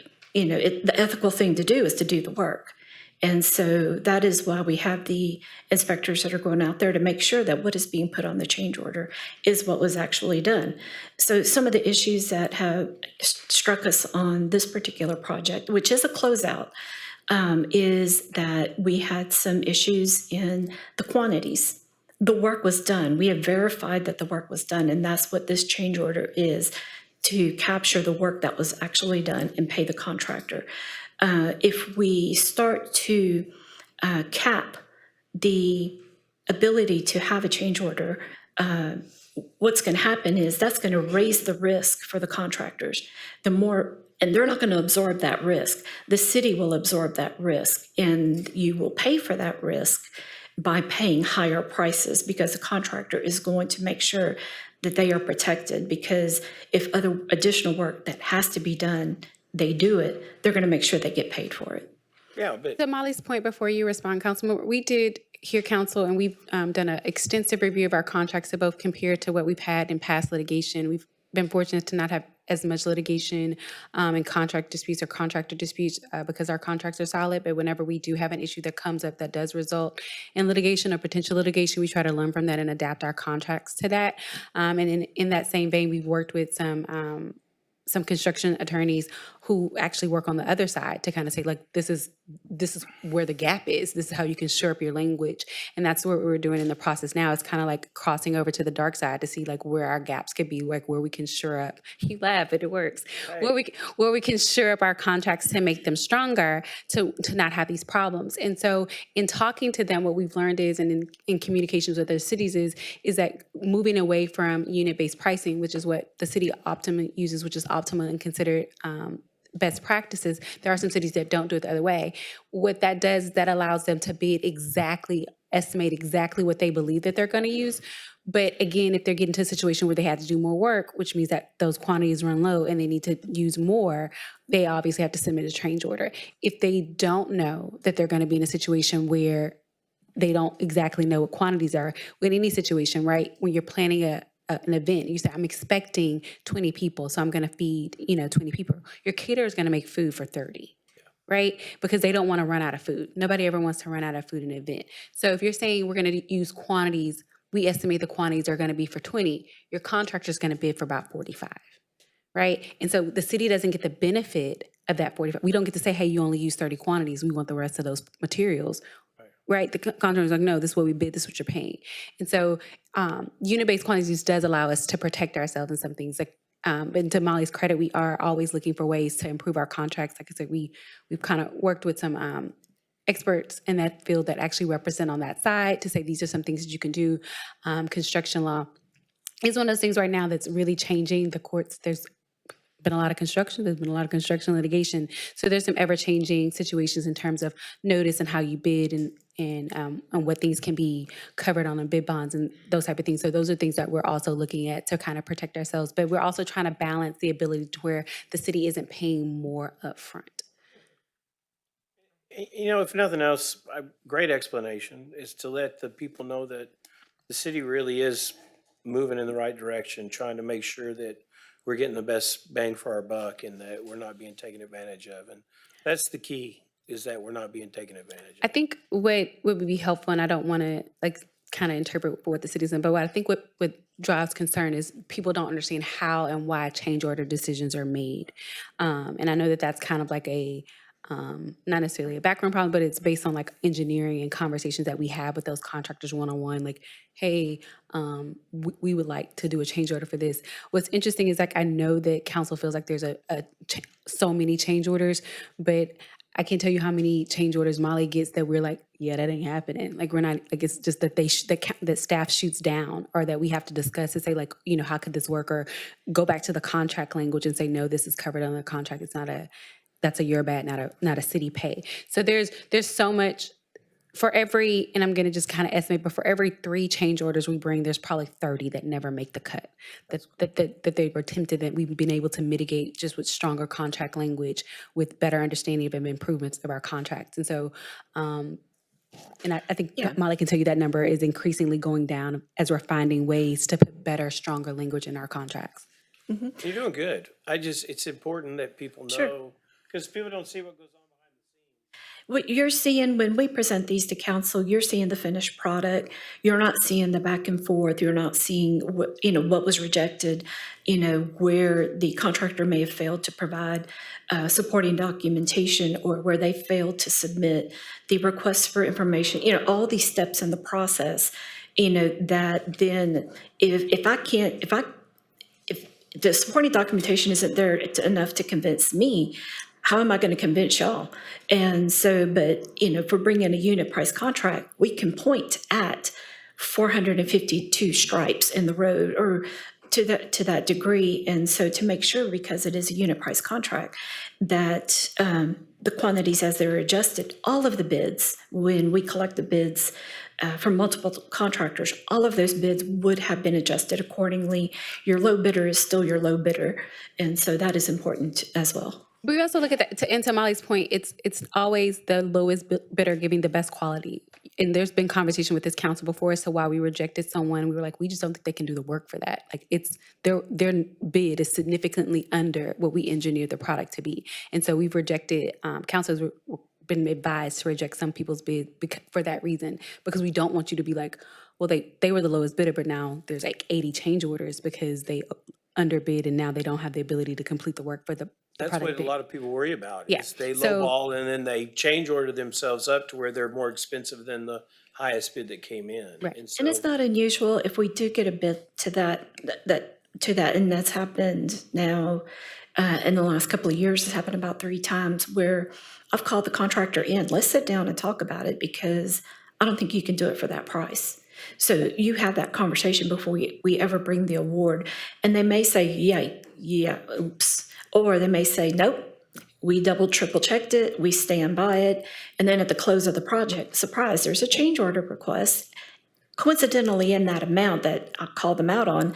ethical thing to do is to do the work. And so that is why we have the inspectors that are going out there to make sure that what is being put on the change order is what was actually done. So some of the issues that have struck us on this particular project, which is a closeout, is that we had some issues in the quantities. The work was done. We have verified that the work was done, and that's what this change order is, to capture the work that was actually done and pay the contractor. If we start to cap the ability to have a change order, what's going to happen is that's going to raise the risk for the contractors. And they're not going to absorb that risk. The city will absorb that risk, and you will pay for that risk by paying higher prices, because the contractor is going to make sure that they are protected, because if other additional work that has to be done, they do it, they're going to make sure they get paid for it. Yeah, but To Molly's point, before you respond, Councilman, we did hear counsel, and we've done an extensive review of our contracts to both compare to what we've had in past litigation. We've been fortunate to not have as much litigation in contract disputes or contractor disputes because our contracts are solid. But whenever we do have an issue that comes up that does result in litigation or potential litigation, we try to learn from that and adapt our contracts to that. And in that same vein, we've worked with some construction attorneys who actually work on the other side to kind of say, like, this is where the gap is. This is how you can shore up your language. And that's what we're doing in the process now. It's kind of like crossing over to the dark side to see like where our gaps could be, like where we can shore up. You laugh, but it works. Right. Where we can shore up our contracts to make them stronger, to not have these problems. And so in talking to them, what we've learned is, and in communications with other cities is that moving away from unit-based pricing, which is what the city Optima uses, which is optimal and considered best practices. There are some cities that don't do it the other way. What that does is that allows them to estimate exactly what they believe that they're going to use. But again, if they're getting to a situation where they have to do more work, which means that those quantities run low and they need to use more, they obviously have to submit a change order. If they don't know that they're going to be in a situation where they don't exactly know what quantities are, in any situation, right? When you're planning an event, you say, I'm expecting 20 people, so I'm going to feed, 20 people. Your caterer is going to make food for 30. Right? Because they don't want to run out of food. Nobody ever wants to run out of food in an event. So if you're saying we're going to use quantities, we estimate the quantities are going to be for 20, your contractor is going to bid for about 45, right? And so the city doesn't get the benefit of that 45. We don't get to say, hey, you only use 30 quantities. We want the rest of those materials, right? The contractor is like, no, this is what we bid, this is what you're paying. And so unit-based quantities does allow us to protect ourselves in some things. Like, and to Molly's credit, we are always looking for ways to improve our contracts. Like I said, we've kind of worked with some experts in that field that actually represent on that side to say these are some things that you can do. Construction law is one of those things right now that's really changing the courts. There's been a lot of construction. There's been a lot of construction litigation. So there's some ever-changing situations in terms of notice and how you bid and what things can be covered on bid bonds and those type of things. So those are things that we're also looking at to kind of protect ourselves. But we're also trying to balance the ability to where the city isn't paying more upfront. If nothing else, a great explanation is to let the people know that the city really is moving in the right direction, trying to make sure that we're getting the best bang for our buck and that we're not being taken advantage of. And that's the key, is that we're not being taken advantage of. I think what would be helpful, and I don't want to kind of interpret what the city's in, but what I think what drives concern is people don't understand how and why change order decisions are made. And I know that that's kind of like not necessarily a background problem, but it's based on engineering and conversations that we have with those contractors one-on-one, like, hey, we would like to do a change order for this. What's interesting is I know that council feels like there's so many change orders, but I can't tell you how many change orders Molly gets that we're like, yeah, that ain't happening. We're not, it's just that that staff shoots down, or that we have to discuss and say how could this work, or go back to the contract language and say, no, this is covered on the contract. It's that's a your bad, not a city pay. So there's so much for every, and I'm going to just kind of estimate, but for every 3 change orders we bring, there's probably 30 that never make the cut, that they were tempted, that we've been able to mitigate just with stronger contract language, with better understanding of improvements of our contracts. And so, and I think Molly can tell you that number is increasingly going down as we're finding ways to put better, stronger language in our contracts. Mm-hmm. You're doing good. It's important that people know. Sure. Because people don't see what goes on behind the scenes. What you're seeing when we present these to council, you're seeing the finished product. You're not seeing the back and forth. You're not seeing what was rejected, where the contractor may have failed to provide supporting documentation, or where they failed to submit the request for information. All these steps in the process. That then if the supporting documentation isn't there enough to convince me, how am I going to convince y'all? And so, but, if we're bringing a unit price contract, we can point at 452 stripes in the road, or to that degree. And so to make sure, because it is a unit price contract, that the quantities as they're adjusted, all of the bids, when we collect the bids from multiple contractors, all of those bids would have been adjusted accordingly. Your low bidder is still your low bidder. And so that is important as well. We also look at that, to Molly's point, it's always the lowest bidder giving the best quality. And there's been conversation with this council before as to why we rejected someone. We were like, we just don't think they can do the work for that. It's their bid is significantly under what we engineered the product to be. And so we've rejected, councils been advised to reject some people's bid for that reason, because we don't want you to be like, well, they were the lowest bidder, but now there's 80 change orders because they underbid, and now they don't have the ability to complete the work for the That's product what bid. A lot of people worry about. Yeah. Is they lowball and then they change order themselves up to where they're more expensive than the highest bid that came in. Right. And it's not unusual if we do get a bid to that, and that's happened now in the last couple of years. It's happened about 3 times where I've called the contractor in. Let's sit down and talk about it, because I don't think you can do it for that price. So you have that conversation before we ever bring the award. And they may say, yeah, oops. Or they may say, nope, We double, triple checked it, we stand by it, and then at the close of the project, surprise, there's a change order request. Coincidentally, in that amount that I called them out on,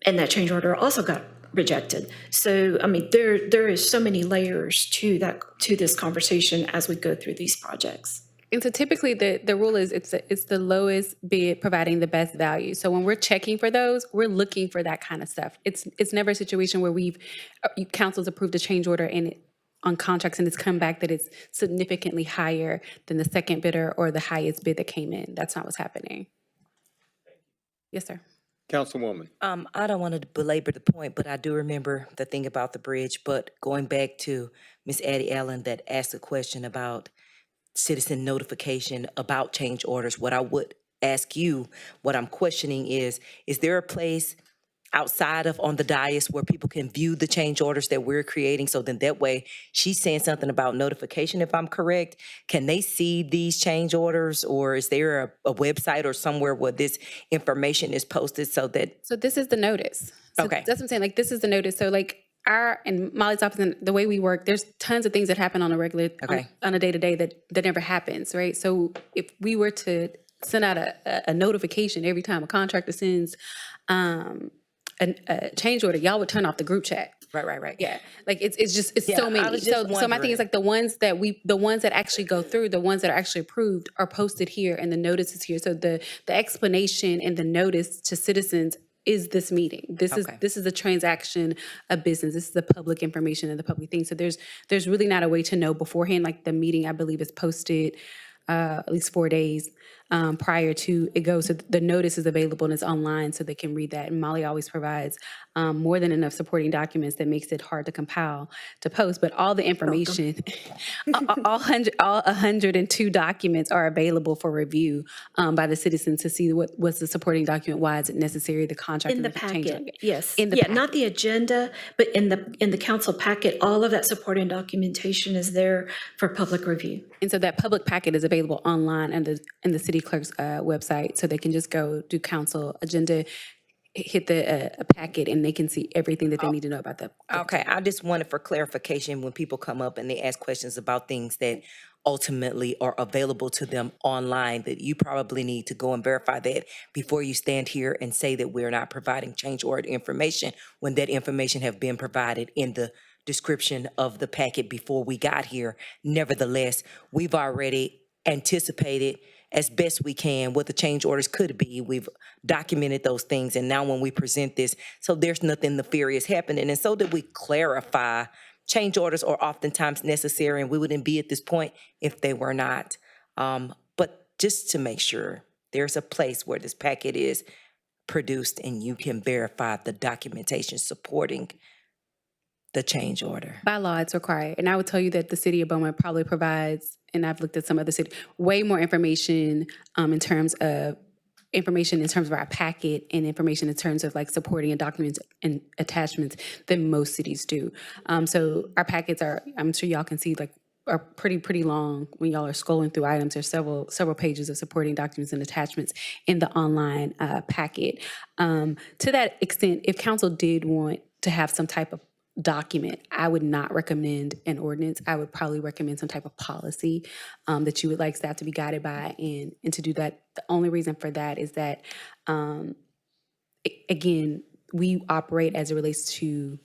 and that change order also got rejected. So, I mean, there is so many layers to this conversation as we go through these projects. And so typically the rule is it's the lowest bid providing the best value. So when we're checking for those, we're looking for that kind of stuff. It's never a situation where council's approved a change order on contracts and it's come back that it's significantly higher than the second bidder or the highest bid that came in. That's not what's happening. Yes, sir. Councilwoman. I don't want to belabor the point, but I do remember the thing about the bridge. But going back to Miss Addie Allen that asked a question about citizen notification about change orders, what I would ask you, what I'm questioning is there a place outside of on the dais where people can view the change orders that we're creating? So then that way, she's saying something about notification, if I'm correct. Can they see these change orders, or is there a website or somewhere where this information is posted so that? So this is the notice. So Okay. That's what I'm saying. Like, this is the notice. So like and Molly's office and the way we work, there's tons of things that happen on a regular, on a day-to-day that never happens, right? So if we were to send out a notification every time a contractor sends a change order, y'all would turn off the group chat. Right. Yeah, like it's Yeah, so I many. was just So my thing is wondering. like the ones that actually go through, the ones that are actually approved are posted here and the notice is here. So the explanation and the notice to citizens is this meeting. This is a transaction of business. This is the public information and the public thing. So there's really not a way to know beforehand. Like the meeting, I believe, is posted at least 4 days prior to it goes. So the notice is available and it's online so they can read that. And Molly always provides more than enough supporting documents that makes it hard to compile to post. But all the information, all 102 documents are available for review by the citizens to see what's the supporting document, why is it necessary, the contract. In the change packet, order. yes. In the Yeah, packet. not the agenda, but in the council packet, all of that supporting documentation is there for public review. And so that public packet is available online and in the city clerk's website, so they can just go do council agenda, hit the packet, and they can see everything that they need to know about that. Okay, I just wanted for clarification when people come up and they ask questions about things that ultimately are available to them online, that you probably need to go and verify that before you stand here and say that we're not providing change order information when that information have been provided in the description of the packet before we got here. Nevertheless, we've already anticipated as best we can what the change orders could be. We've documented those things, and now when we present this, so there's nothing nefarious happening, and so that we clarify, change orders are oftentimes necessary, and we wouldn't be at this point if they were not. But just to make sure, there's a place where this packet is produced and you can verify the documentation supporting the change order. By law, it's required. And I would tell you that the city of Beaumont probably provides, and I've looked at some other cities, way more information in terms of our packet and information in terms of like supporting and documents and attachments than most cities do. So our packets are, I'm sure y'all can see, like, are pretty long when y'all are scrolling through items. There's several pages of supporting documents and attachments in the online packet. To that extent, if council did want to have some type of document, I would not recommend an ordinance. I would probably recommend some type of policy that you would like staff to be guided by, and to do that. The only reason for that is that, again, we operate as it relates to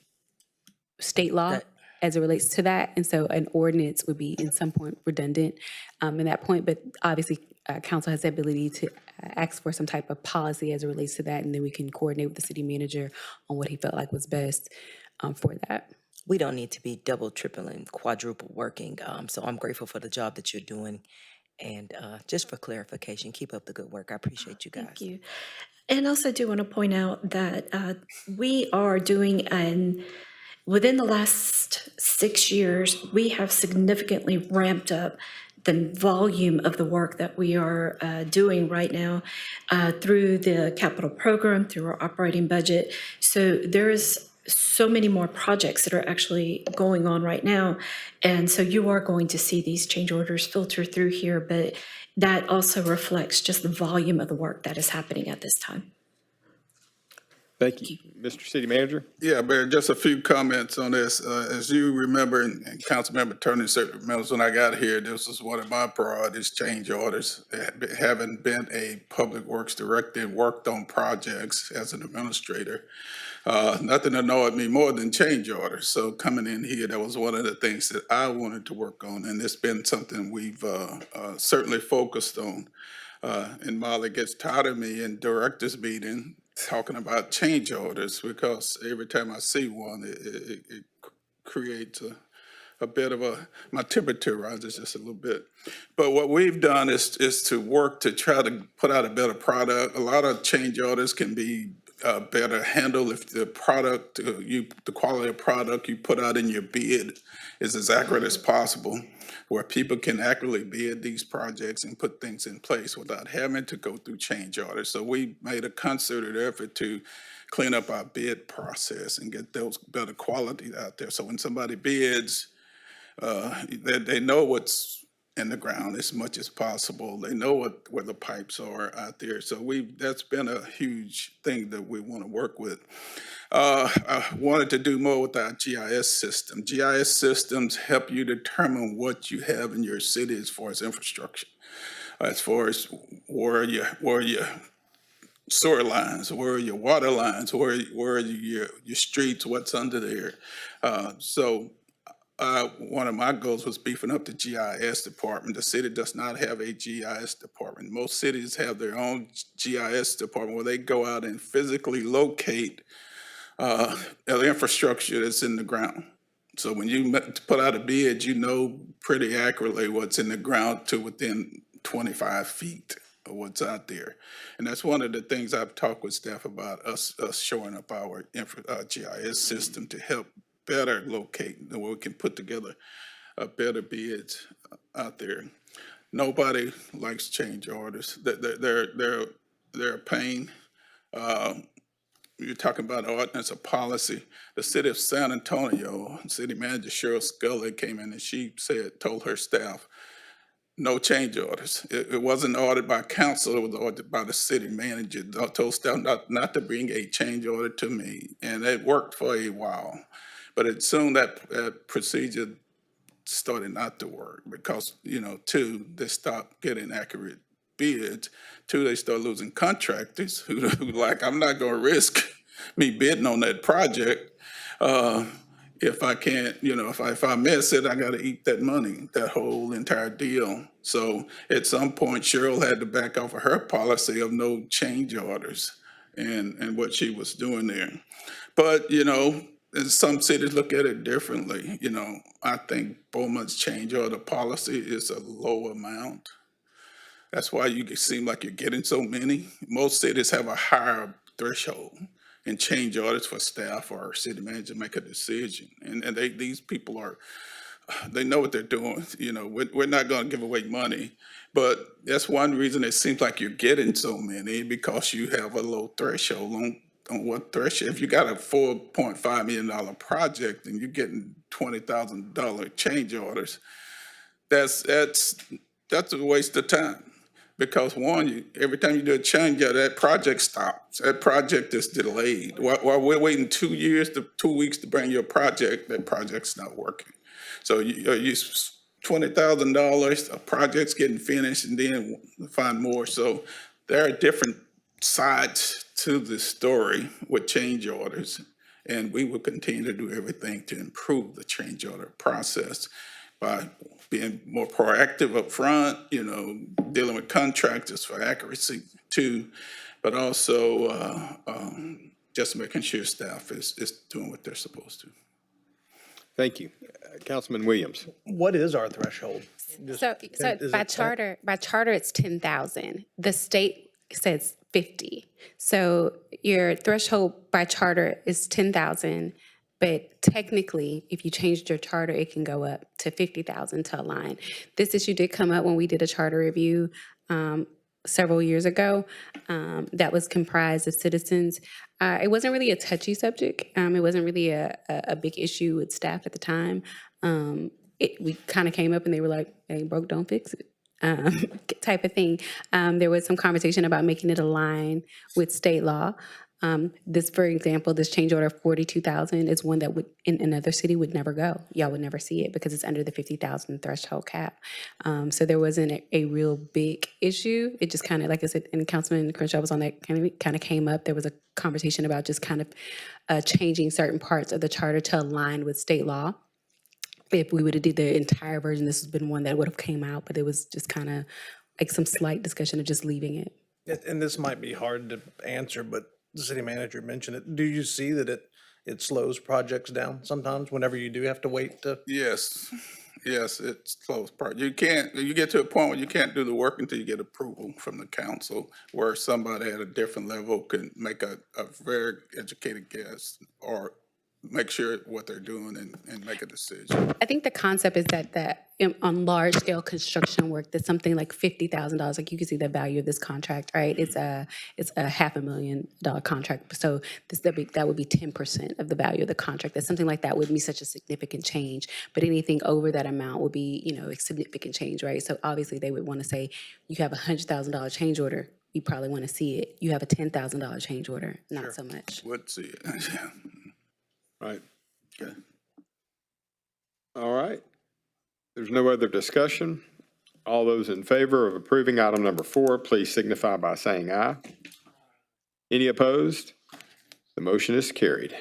state law, as it relates to that, and so an ordinance would be in some point redundant in that point, but obviously council has the ability to ask for some type of policy as it relates to that, and then we can coordinate with the city manager on what he felt like was best for that. We don't need to be double, triple, and quadruple working. So I'm grateful for the job that you're doing. And just for clarification, keep up the good work. I appreciate you guys. Thank you. And also do want to point out that we are doing within the last 6 years, we have significantly ramped up the volume of the work that we are doing right now through the capital program, through our operating budget. So there is so many more projects that are actually going on right now. And so you are going to see these change orders filter through here, but that also reflects just the volume of the work that is happening at this time. Thank you. Mr. City Manager? Yeah, Mayor, just a few comments on this. As you remember, and Councilmember Turner certainly remembers when I got here, this was one of my priorities, change orders. Having been a public works director and worked on projects as an administrator, nothing annoyed me more than change orders. So coming in here, that was one of the things that I wanted to work on, and it's been something we've certainly focused on. And Molly gets tired of me in directors meeting talking about change orders, because every time I see one, it creates a bit of my temperature rises just a little bit. But what we've done is to work to try to put out a better product. A lot of change orders can be better handled if the product, the quality of product you put out in your bid is as accurate as possible, where people can accurately bid these projects and put things in place without having to go through change orders. So we made a concerted effort to clean up our bid process and get those better quality out there. So when somebody bids, they know what's in the ground as much as possible. They know where the pipes are out there. So that's been a huge thing that we want to work with. I wanted to do more with our GIS system. GIS systems help you determine what you have in your city as far as infrastructure, as far as where your sewer lines, where are your water lines, where are your streets, what's under there. So one of my goals was beefing up the GIS department. The city does not have a GIS department. Most cities have their own GIS department where they go out and physically locate the infrastructure that's in the ground. So when you put out a bid, you know pretty accurately what's in the ground to within 25 feet of what's out there. And that's one of the things I've talked with staff about, us showing up our GIS system to help better locate, where we can put together better bids out there. Nobody likes change orders. They're a pain. You're talking about ordinance or policy. The city of San Antonio, city manager Cheryl Scully came in and she told her staff, no change orders. It wasn't ordered by council, it was ordered by the city manager. I told staff not to bring a change order to me, and it worked for a while. But soon that procedure started not to work because, two, they stopped getting accurate bids. Two, they start losing contractors who like, I'm not going to risk me bidding on that project if I can't, if I miss it, I got to eat that money, that whole entire deal. So at some point, Cheryl had to back off of her policy of no change orders and what she was doing there. But, some cities look at it differently. I think Beaumont's change order policy is a low amount. That's why you seem like you're getting so many. Most cities have a higher threshold in change orders for staff or city manager to make a decision. And these people they know what they're doing. We're not going to give away money, but that's one reason it seems like you're getting so many, because you have a low threshold on what threshold. If you got a $4.5 million project and you're getting $20,000 change orders, that's a waste of time. Because one, every time you do a change order, that project stops. That project is delayed. While we're waiting 2 weeks to bring your project, that project's not working. So you $20,000, a project's getting finished, and then find more. So there are different sides to the story with change orders, and we will continue to do everything to improve the change order process by being more proactive up front, dealing with contractors for accuracy too, but also just making sure staff is doing what they're supposed to. Thank you. Councilman Williams. What is our threshold? So by charter, it's 10,000. The state says 50. So your threshold by charter is 10,000. But technically, if you changed your charter, it can go up to 50,000 to align. This issue did come up when we did a charter review several years ago that was comprised of citizens. It wasn't really a touchy subject. It wasn't really a big issue with staff at the time. We kind of came up and they were like, hey, broke, don't fix it. Type of thing. There was some conversation about making it align with state law. This, for example, this change order of 42,000 is one that would, in another city, would never go. Y'all would never see it because it's under the 50,000 threshold cap. So there wasn't a real big issue. It just kind of, like I said, and Councilman Crenshaw was on that, kind of came up. There was a conversation about just kind of changing certain parts of the charter to align with state law. If we would have did the entire version, this has been one that would have came out, but it was just kind of like some slight discussion of just leaving it. And this might be hard to answer, but the city manager mentioned it. Do you see that it slows projects down sometimes whenever you do have to wait to? Yes, it's close part. You get to a point where you can't do the work until you get approval from the council, where somebody at a different level can make a very educated guess or make sure what they're doing and make a decision. I think the concept is that on large scale construction work, that's something like $50,000. Like you can see the value of this contract, right? It's a $500,000 contract. So that would be 10% of the value of the contract. That something like that would be such a significant change. But anything over that amount would be, a significant change, right? So obviously they would want to say, you have a $100,000 change order. You probably want to see it. You have a $10,000 change order, not so much. Would see it. Yeah. Right. Okay. All right. There's no other discussion. All those in favor of approving item number 4, please signify by saying aye. Any opposed? The motion is carried.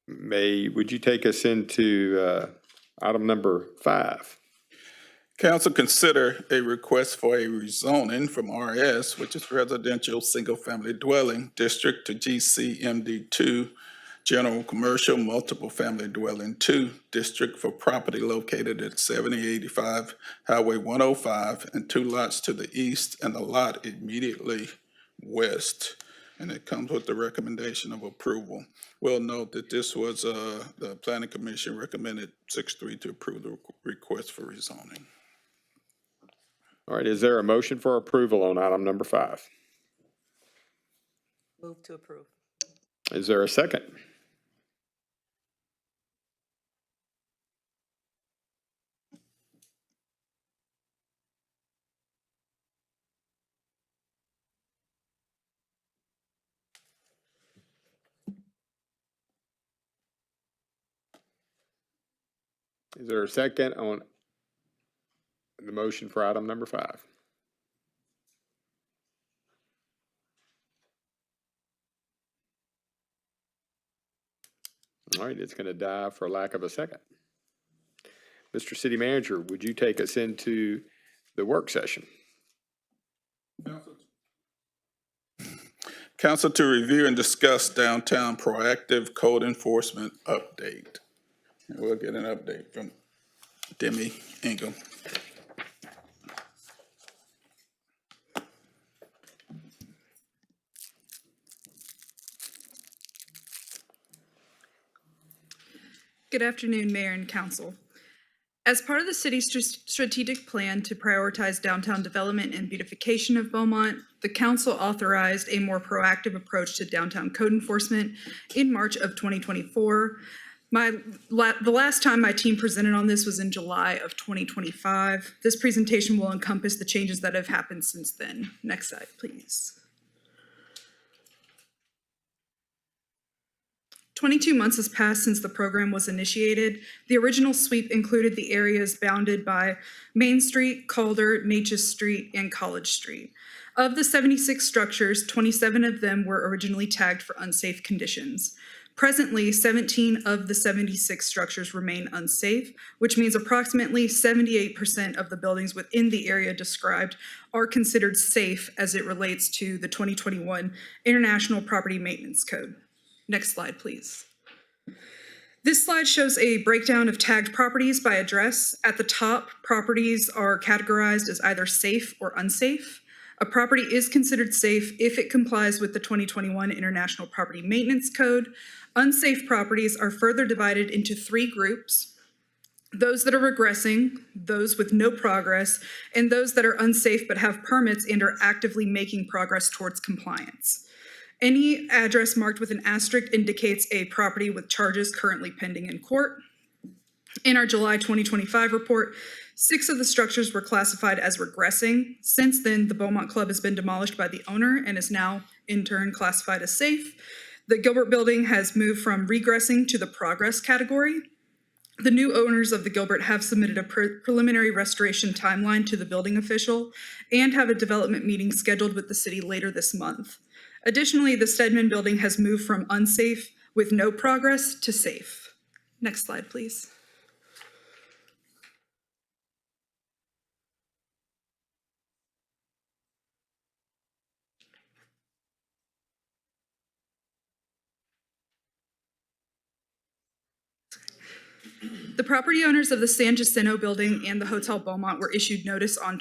Would you take us into item number 5? Council consider a request for a rezoning from RS, which is Residential Single Family Dwelling District, to GCMD2, General Commercial Multiple Family Dwelling 2 District for property located at 7085 Highway 105 and 2 lots to the east and a lot immediately west. And it comes with the recommendation of approval. We'll note that this was, the Planning Commission recommended 6-3 to approve the request for rezoning. All right, is there a motion for approval on item number 5? Move to approve. Is there a second? Is there a second on the motion for item number 5? All right, it's going to die for lack of a second. Mr. City Manager, would you take us into the work session? Council to review and discuss downtown proactive code enforcement update. And we'll get an update from Demi Ingham. Good afternoon, Mayor and Council. As part of the city's strategic plan to prioritize downtown development and beautification of Beaumont, the council authorized a more proactive approach to downtown code enforcement in March of 2024. The last time my team presented on this was in July of 2025. This presentation will encompass the changes that have happened since then. Next slide, please. 22 months has passed since the program was initiated. The original sweep included the areas bounded by Main Street, Calder, Natchez Street, and College Street. Of the 76 structures, 27 of them were originally tagged for unsafe conditions. Presently, 17 of the 76 structures remain unsafe, which means approximately 78% of the buildings within the area described are considered safe as it relates to the 2021 International Property Maintenance Code. Next slide, please. This slide shows a breakdown of tagged properties by address. At the top, properties are categorized as either safe or unsafe. A property is considered safe if it complies with the 2021 International Property Maintenance Code. Unsafe properties are further divided into 3 groups: those that are regressing, those with no progress, and those that are unsafe but have permits and are actively making progress towards compliance. Any address marked with an asterisk indicates a property with charges currently pending in court. In our July 2025 report, 6 of the structures were classified as regressing. Since then, the Beaumont Club has been demolished by the owner and is now, in turn, classified as safe. The Gilbert building has moved from regressing to the progress category. The new owners of the Gilbert have submitted a preliminary restoration timeline to the building official and have a development meeting scheduled with the city later this month. Additionally, the Stedman building has moved from unsafe with no progress to safe. Next slide, please. The property owners of the San Jacinto building and the Hotel Beaumont were issued notice on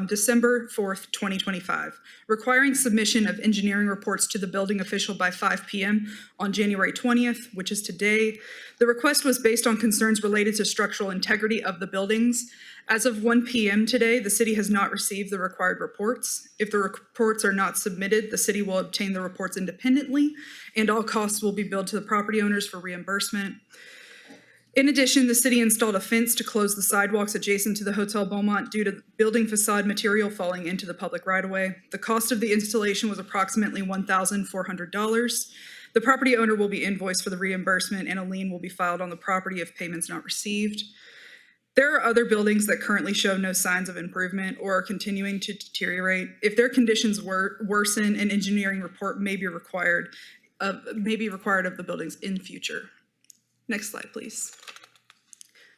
December 4th, 2025, requiring submission of engineering reports to the building official by 5 p.m. on January 20th, which is today. The request was based on concerns related to structural integrity of the buildings. As of 1 p.m. today, the city has not received the required reports. If the reports are not submitted, the city will obtain the reports independently, and all costs will be billed to the property owners for reimbursement. In addition, the city installed a fence to close the sidewalks adjacent to the Hotel Beaumont due to building facade material falling into the public right-of-way. The cost of the installation was approximately $1,400. The property owner will be invoiced for the reimbursement, and a lien will be filed on the property if payments not received. There are other buildings that currently show no signs of improvement or are continuing to deteriorate. If their conditions worsen, an engineering report may be required of the buildings in future. Next slide, please.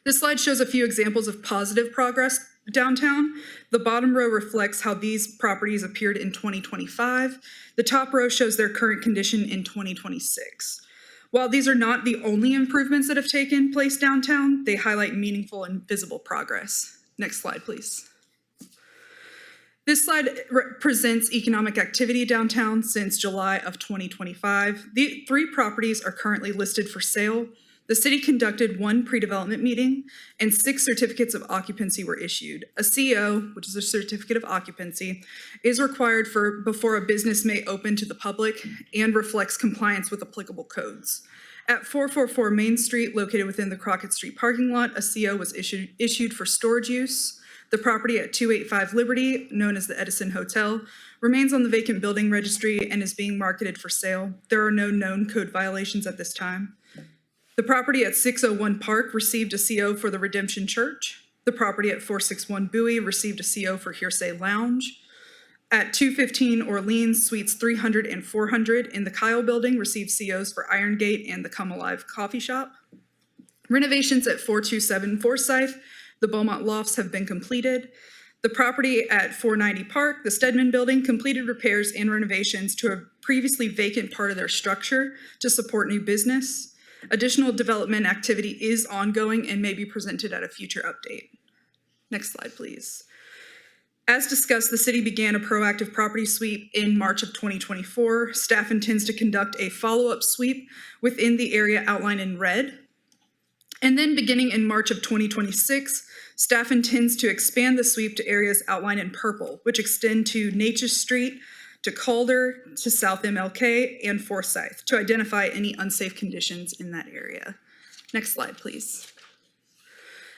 This slide shows a few examples of positive progress downtown. The bottom row reflects how these properties appeared in 2025. The top row shows their current condition in 2026. While these are not the only improvements that have taken place downtown, they highlight meaningful and visible progress. Next slide, please. This slide presents economic activity downtown since July of 2025. The 3 properties are currently listed for sale. The city conducted 1 pre-development meeting and 6 certificates of occupancy were issued. A CO, which is a certificate of occupancy, is required before a business may open to the public and reflects compliance with applicable codes. At 444 Main Street, located within the Crockett Street parking lot, a CO was issued for storage use. The property at 285 Liberty, known as the Edison Hotel, remains on the vacant building registry and is being marketed for sale. There are no known code violations at this time. The property at 601 Park received a CO for the Redemption Church. The property at 461 Bowie received a CO for Hearsay Lounge. At 215 Orleans, Suites 300 and 400 in the Kyle Building received COs for Iron Gate and the Come Alive Coffee Shop. Renovations at 427 Forsyth, the Beaumont Lofts have been completed. The property at 490 Park, the Stedman Building, completed repairs and renovations to a previously vacant part of their structure to support new business. Additional development activity is ongoing and may be presented at a future update. Next slide, please. As discussed, the city began a proactive property sweep in March of 2024. Staff intends to conduct a follow-up sweep within the area outlined in red. And then beginning in March of 2026, staff intends to expand the sweep to areas outlined in purple, which extend to Natchez Street, to Calder, to South MLK, and Forsyth to identify any unsafe conditions in that area. Next slide, please.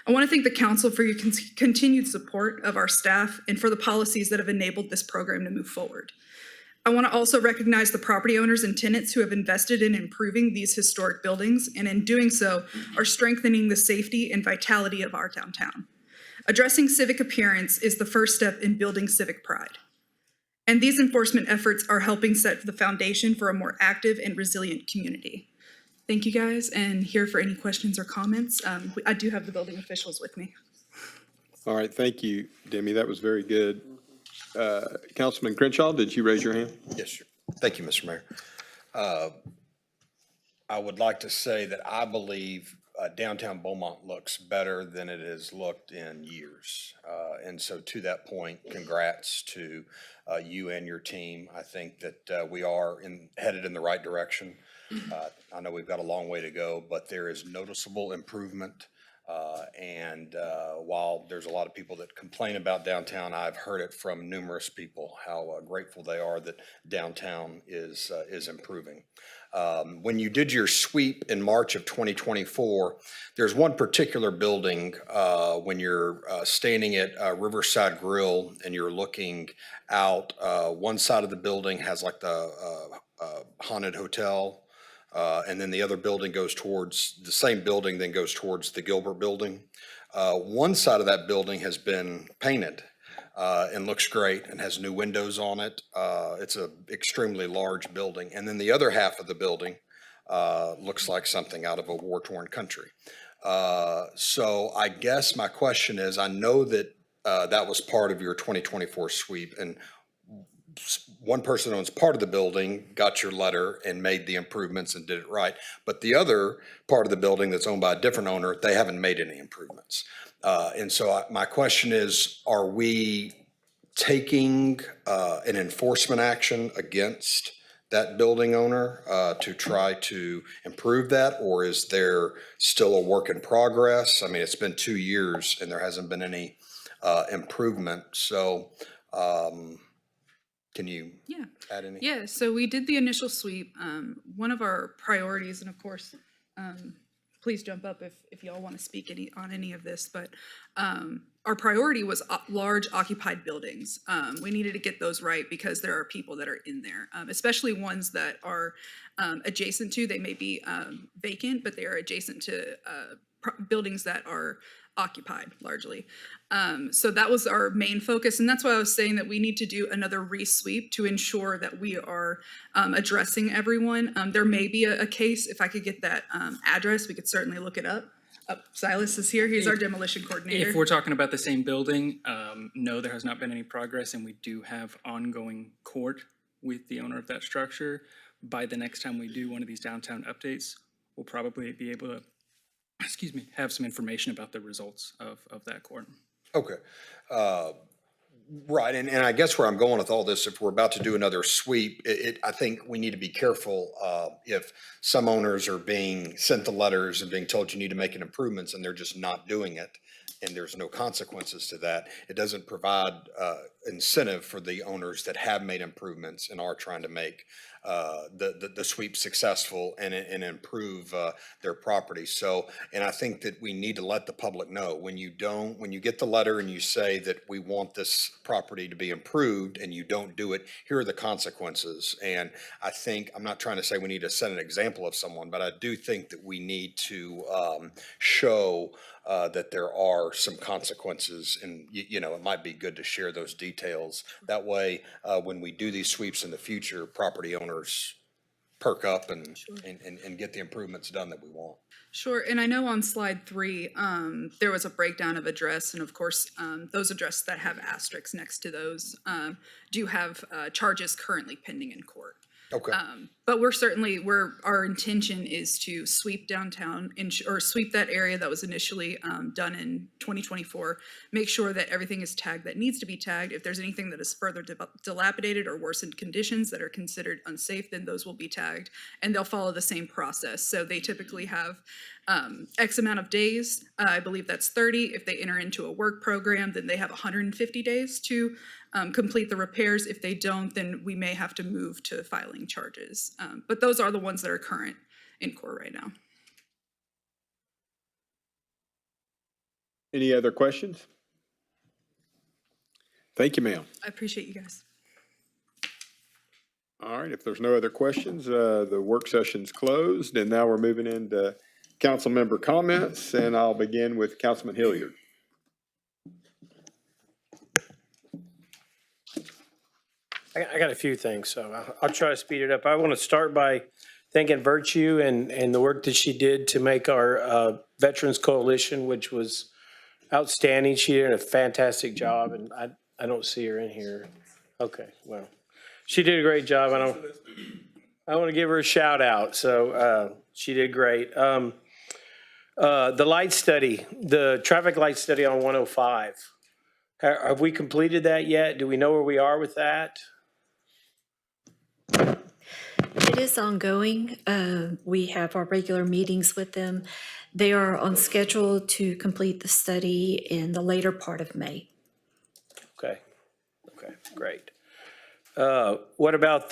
I want to thank the council for your continued support of our staff and for the policies that have enabled this program to move forward. I want to also recognize the property owners and tenants who have invested in improving these historic buildings, and in doing so, are strengthening the safety and vitality of our downtown. Addressing civic appearance is the first step in building civic pride. And these enforcement efforts are helping set the foundation for a more active and resilient community. Thank you guys, and here for any questions or comments. I do have the building officials with me. All right, thank you, Demi. That was very good. Councilman Crenshaw, did you raise your hand? Yes, sir. Thank you, Mr. Mayor. I would like to say that I believe downtown Beaumont looks better than it has looked in years. And so to that point, congrats to you and your team. I think that we are headed in the right direction. I know we've got a long way to go, but there is noticeable improvement. And while there's a lot of people that complain about downtown, I've heard it from numerous people how grateful they are that downtown is improving. When you did your sweep in March of 2024, there's one particular building when you're standing at Riverside Grill and you're looking out, one side of the building has like the haunted hotel. And then the other building goes towards, the same building then goes towards the Gilbert building. One side of that building has been painted and looks great and has new windows on it. It's an extremely large building. And then the other half of the building looks like something out of a war-torn country. So I guess my question is, I know that that was part of your 2024 sweep, and one person owns part of the building, got your letter and made the improvements and did it right. But the other part of the building that's owned by a different owner, they haven't made any improvements. And so my question is, are we taking an enforcement action against that building owner to try to improve that? Or is there still a work in progress? I mean, it's been 2 years and there hasn't been any improvement. So, can you add any? Yeah, so we did the initial sweep. One of our priorities, and of course, please jump up if y'all want to speak on any of this, but our priority was large occupied buildings. We needed to get those right because there are people that are in there, especially ones that are adjacent to, they may be vacant, but they are adjacent to buildings that are occupied largely. So that was our main focus. And that's why I was saying that we need to do another re-sweep to ensure that we are addressing everyone. There may be a case, if I could get that address, we could certainly look it up. Silas is here. He's our demolition coordinator. If we're talking about the same building, no, there has not been any progress, and we do have ongoing court with the owner of that structure. By the next time we do one of these downtown updates, we'll probably be able to, have some information about the results of that court. Okay. Right. And I guess where I'm going with all this, if we're about to do another sweep, I think we need to be careful if some owners are being sent the letters and being told you need to make an improvements and they're just not doing it, and there's no consequences to that. It doesn't provide incentive for the owners that have made improvements and are trying to make the sweep successful and improve their property. So, and I think that we need to let the public know when you get the letter and you say that we want this property to be improved and you don't do it, here are the consequences. And I think, I'm not trying to say we need to set an example of someone, but I do think that we need to show that there are some consequences, and it might be good to share those details. That way, when we do these sweeps in the future, property owners perk up and get the improvements done that we want. Sure, and I know on slide 3, there was a breakdown of address, and of course, those addresses that have asterisks next to those do have charges currently pending in court. Okay. But our intention is to sweep downtown or sweep that area that was initially done in 2024, make sure that everything is tagged that needs to be tagged. If there's anything that is further dilapidated or worsened conditions that are considered unsafe, then those will be tagged, and they'll follow the same process. So they typically have X amount of days. I believe that's 30. If they enter into a work program, then they have 150 days to complete the repairs. If they don't, then we may have to move to filing charges. But those are the ones that are current in court right now. Any other questions? Thank you, ma'am. I appreciate you guys. All right, if there's no other questions, the work session's closed, and now we're moving into council member comments, and I'll begin with Councilman Hilliard. I got a few things, so I'll try to speed it up. I want to start by thanking Virtue and the work that she did to make our Veterans Coalition, which was outstanding. She did a fantastic job, and I don't see her in here. Okay, well, she did a great job. I want to give her a shout out. So she did great. The light study, the traffic light study on 105. Have we completed that yet? Do we know where we are with that? It is ongoing. We have our regular meetings with them. They are on schedule to complete the study in the later part of May. Okay, okay, great. What about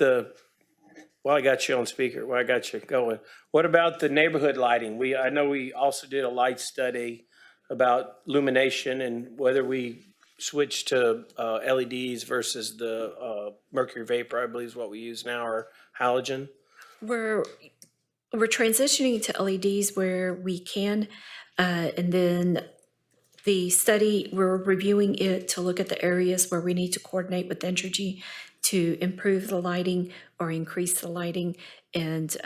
well, I got you on speaker, well, I got you going. What about the neighborhood lighting? I know we also did a light study about illumination and whether we switch to LEDs versus the mercury vapor, I believe is what we use now, or halogen. We're transitioning to LEDs where we can, and then the study, we're reviewing it to look at the areas where we need to coordinate with Entergy to improve the lighting or increase the lighting, and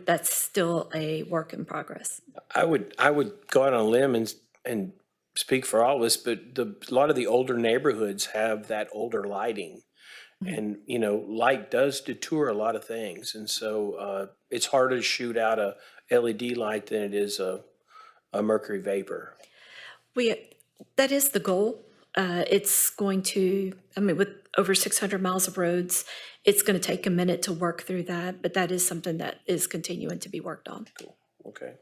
that's still a work in progress. I would go out on a limb and speak for all of us, but a lot of the older neighborhoods have that older lighting. And, you know, light does detour a lot of things. And so it's harder to shoot out a LED light than it is a mercury vapor. That is the goal. It's going to, I mean, with over 600 miles of roads, it's going to take a minute to work through that, but that is something that is continuing to be worked on. Cool. Okay.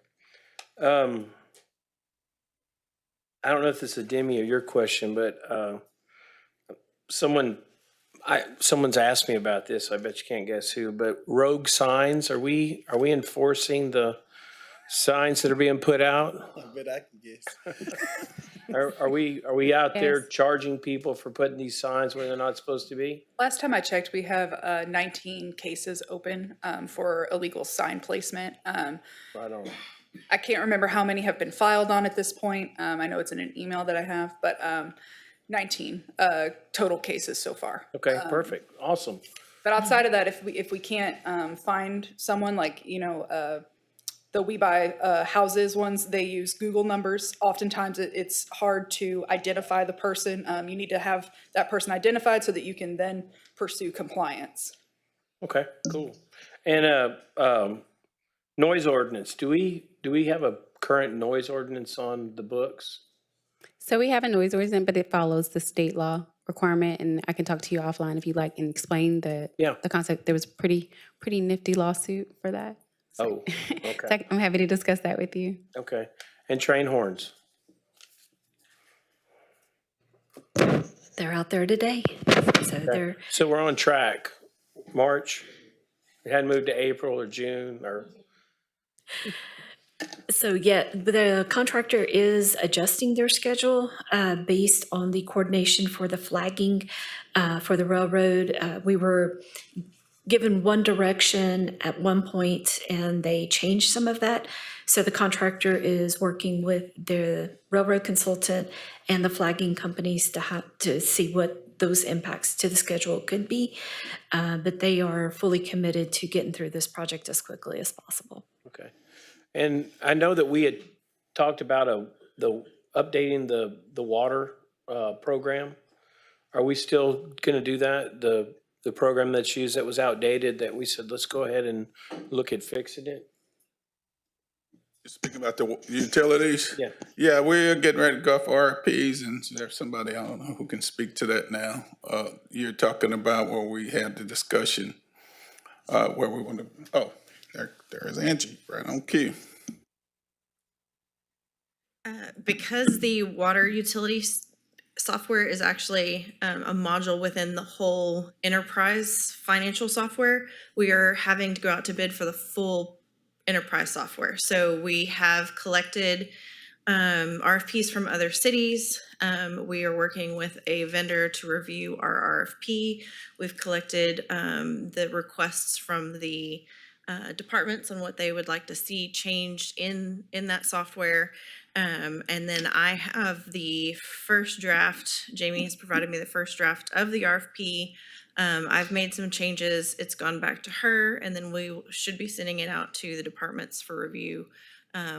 I don't know if this is a Demi or your question, but someone's asked me about this. I bet you can't guess who. But rogue signs, are we enforcing the signs that are being put out? I bet I can guess. Are we out there Yes. charging people for putting these signs where they're not supposed to be? Last time I checked, we have 19 cases open for illegal sign placement. I don't. I can't remember how many have been filed on at this point. I know it's in an email that I have, but 19 total cases so far. Okay, perfect, awesome. But outside of that, if we can't find someone, like, you know, the We Buy Houses ones, they use Google numbers. Oftentimes it's hard to identify the person. You need to have that person identified so that you can then pursue compliance. Okay, cool. And noise ordinance, do we have a current noise ordinance on the books? So we have a noise ordinance, but it follows the state law requirement, and I can talk to you offline if you'd like and explain the concept. There was a pretty nifty lawsuit for that. Oh, So okay, I'm happy to discuss that with you. okay. And train horns? They're out there today, so they're, So we're on track. March, it hadn't moved to April or June or? so yeah, the contractor is adjusting their schedule based on the coordination for the flagging for the railroad. We were given one direction at one point, and they changed some of that. So the contractor is working with the railroad consultant and the flagging companies to see what those impacts to the schedule could be. But they are fully committed to getting through this project as quickly as possible. Okay. And I know that we had talked about updating the water program. Are we still going to do that? The program that's used that was outdated, that we said, let's go ahead and look at fixing it? Speaking about the utilities? Yeah. Yeah, we're getting ready to go for RFPs, and there's somebody, I don't know, who can speak to that now. You're talking about where we had the discussion, where we want to, there's Angie, right on cue. Because the water utilities software is actually a module within the whole enterprise financial software, we are having to go out to bid for the full enterprise software. So we have collected RFPs from other cities. We are working with a vendor to review our RFP. We've collected the requests from the departments on what they would like to see changed in that software. And then I have the first draft. Jamie has provided me the first draft of the RFP. I've made some changes. It's gone back to her, and then we should be sending it out to the departments for review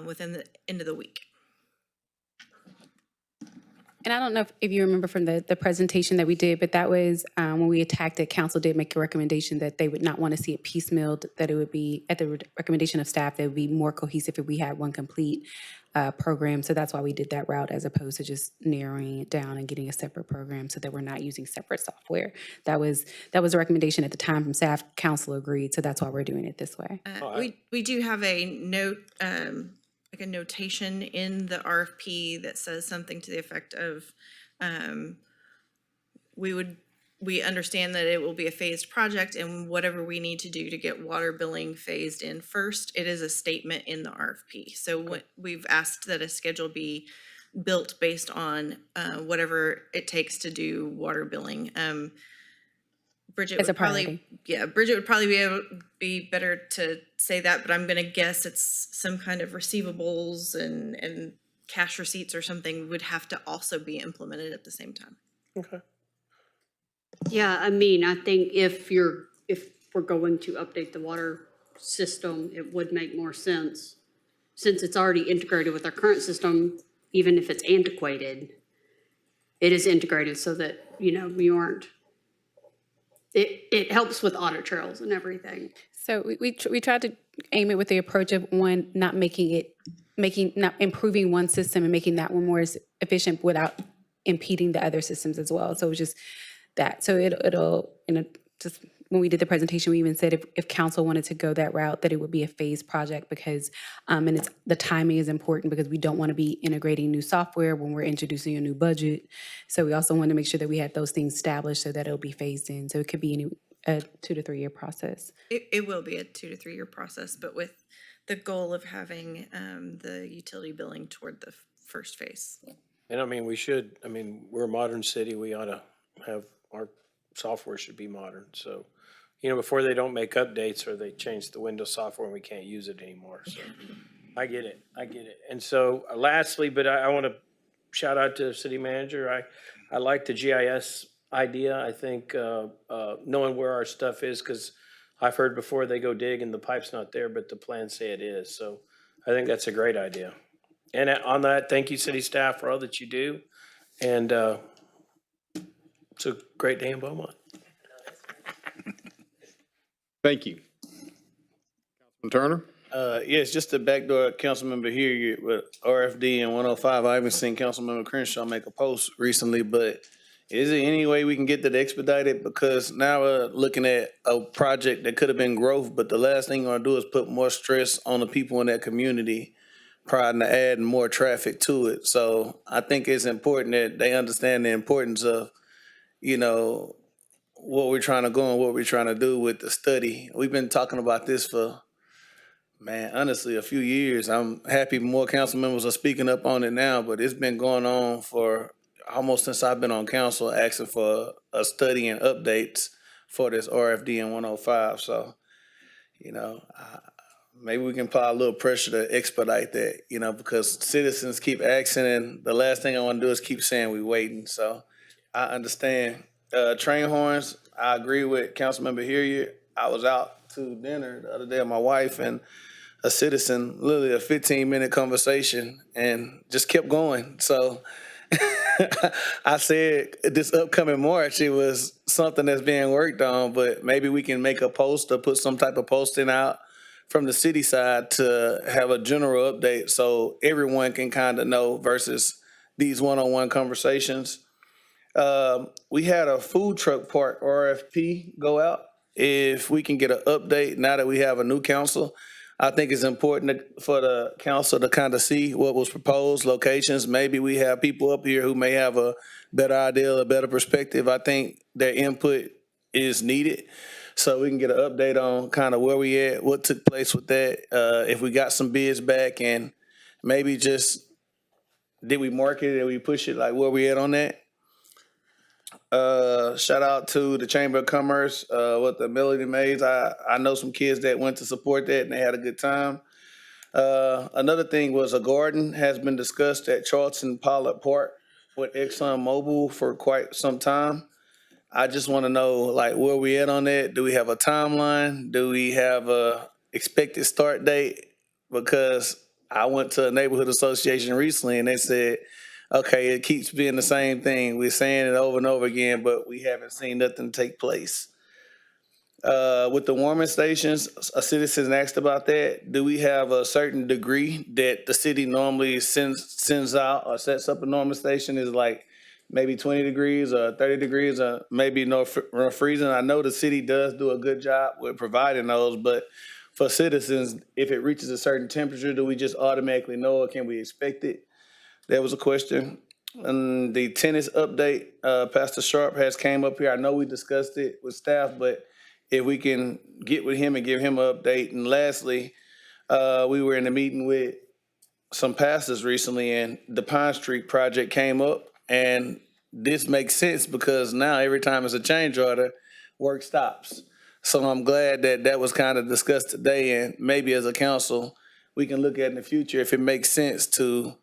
within the end of the week. And I don't know if you remember from the presentation that we did, but that was when we attacked it, council did make a recommendation that they would not want to see it piecemealed, that it would be, at the recommendation of staff, that it would be more cohesive if we had one complete program. So that's why we did that route as opposed to just narrowing it down and getting a separate program so that we're not using separate software. That was a recommendation at the time from staff. Council agreed. So that's why we're doing it this way. We do have a note, like a notation in the RFP that says something to the effect of, we understand that it will be a phased project, and whatever we need to do to get water billing phased in first, it is a statement in the RFP. So what we've asked that a schedule be built based on whatever it takes to do water billing. Bridget As a would probably, priority. Bridget would probably be better to say that, but I'm gonna guess it's some kind of receivables and cash receipts or something would have to also be implemented at the same time. Okay. Yeah, I mean, I think if we're going to update the water system, it would make more sense, since it's already integrated with our current system, even if it's antiquated, it is integrated so that, you aren't, it helps with audit trails and everything. So we tried to aim it with the approach of one, not improving one system and making that one more efficient without impeding the other systems as well. So it was just that. So it'll just when we did the presentation, we even said if council wanted to go that route, that it would be a phased project because, and the timing is important because we don't want to be integrating new software when we're introducing a new budget. So we also want to make sure that we had those things established so that it'll be phased in. So it could be a 2 to 3 year process. It will be a 2 to 3 year process, but with the goal of having the utility billing toward the first phase. And I mean, we're a modern city. We ought to have, our software should be modern. So, before they don't make updates or they change the Windows software and we can't use it anymore. So I get it. And so lastly, but I want to shout out to the city manager. I like the GIS idea. I think knowing where our stuff is, because I've heard before they go dig and the pipe's not there, but the plans say it is. So I think that's a great idea. And on that, thank you, city staff, for all that you do. And it's a great day in Beaumont. Thank you. Councilman Turner? Yes, just to backdoor Councilmember here with RFD and 105. I haven't seen Councilmember Crenshaw make a post recently, but is there any way we can get that expedited? Because now we're looking at a project that could have been growth, but the last thing you're gonna do is put more stress on the people in that community prior to adding more traffic to it. So I think it's important that they understand the importance of, what we're trying to go and what we're trying to do with the study. We've been talking about this for, honestly, a few years. I'm happy more council members are speaking up on it now, but it's been going on for almost since I've been on council, asking for a study and updates for this RFD and 105. So, maybe we can apply a little pressure to expedite that, because citizens keep asking, and the last thing I want to do is keep saying we waiting. So I understand. Train horns, I agree with Councilmember Hilliard. I was out to dinner the other day with my wife and a citizen, literally a 15-minute conversation, and just kept going. So I said this upcoming March, it was something that's being worked on, but maybe we can make a post or put some type of posting out from the city side to have a general update so everyone can kind of know versus these one-on-one conversations. We had a food truck park RFP go out. If we can get an update now that we have a new council, I think it's important for the council to kind of see what was proposed, locations. Maybe we have people up here who may have a better idea, a better perspective. I think their input is needed so we can get an update on kind of where we at, what took place with that, if we got some bids back, and maybe just did we market it, did we push it, like where we at on that? Shout out to the Chamber of Commerce with the Melody Maze. I know some kids that went to support that and they had a good time. Another thing was a garden has been discussed at Charlton Pollard Park with ExxonMobil for quite some time. I just want to know, like, where we at on that? Do we have a timeline? Do we have a expected start date? Because I went to a neighborhood association recently and they said, okay, it keeps being the same thing. We're saying it over and over again, but we haven't seen nothing take place. With the warming stations, a citizen asked about that. Do we have a certain degree that the city normally sends out or sets up a warming station is like maybe 20 degrees or 30 degrees or maybe no freezing? I know the city does do a good job with providing those, but for citizens, if it reaches a certain temperature, do we just automatically know or can we expect it? That was a question. And the tennis update, Pastor Sharp has came up here. I know we discussed it with staff, but if we can get with him and give him an update. And lastly, we were in a meeting with some pastors recently and the Pine Street project came up, and this makes sense because now every time it's a change order, work stops. So I'm glad that that was kind of discussed today, and maybe as a council, we can look at in the future if it makes sense to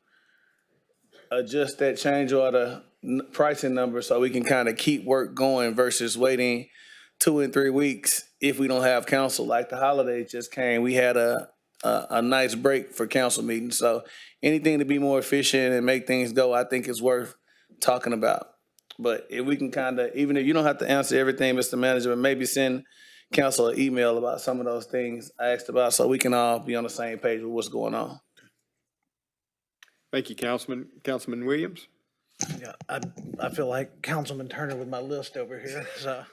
adjust that change order pricing number so we can kind of keep work going versus waiting 2 and 3 weeks if we don't have council. Like the holidays just came, we had a nice break for council meetings. So anything to be more efficient and make things go, I think is worth talking about. But if we can kind of, even if you don't have to answer everything, Mr. Manager, but maybe send council an email about some of those things I asked about so we can all be on the same page with what's going on. Thank you, Councilman. Councilman Williams? Yeah, I feel like Councilman Turner with my list over here, so I'm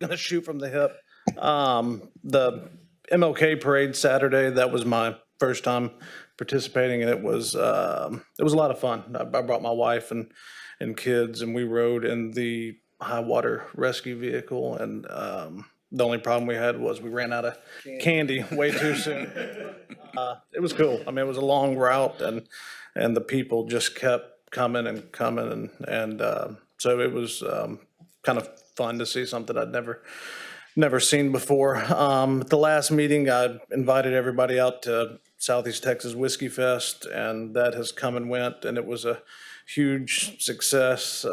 gonna shoot from the hip. The MLK parade Saturday, that was my first time participating, and it was a lot of fun. I brought my wife and kids, and we rode in the high water rescue vehicle, and the only problem we had was we ran out of candy way too soon. It was cool. I mean, it was a long route, and the people just kept coming and coming, and so it was kind of fun to see something I'd never seen before. At the last meeting, I invited everybody out to Southeast Texas Whiskey Fest, and that has come and went, and it was a huge success.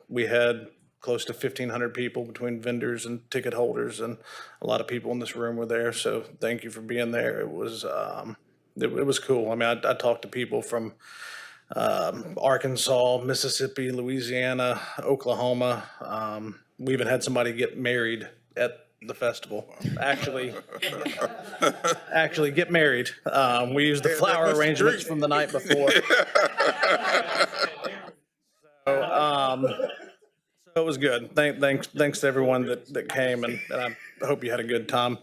We had close to 1,500 people between vendors and ticket holders, and a lot of people in this room were there. So thank you for being there. It was cool. I mean, I talked to people from Arkansas, Mississippi, Louisiana, Oklahoma. We even had somebody get married at the festival. Actually get married. We used the flower arrangements from the night before. So it was good. Thanks to everyone that came, and I hope you had a good time.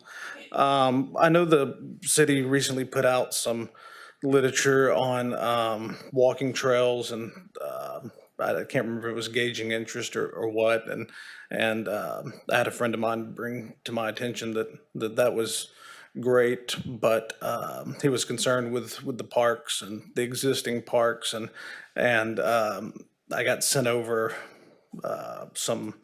I know the city recently put out some literature on walking trails, and I can't remember if it was gauging interest or what. And I had a friend of mine bring to my attention that was great, but he was concerned with the parks and the existing parks, and I got sent over some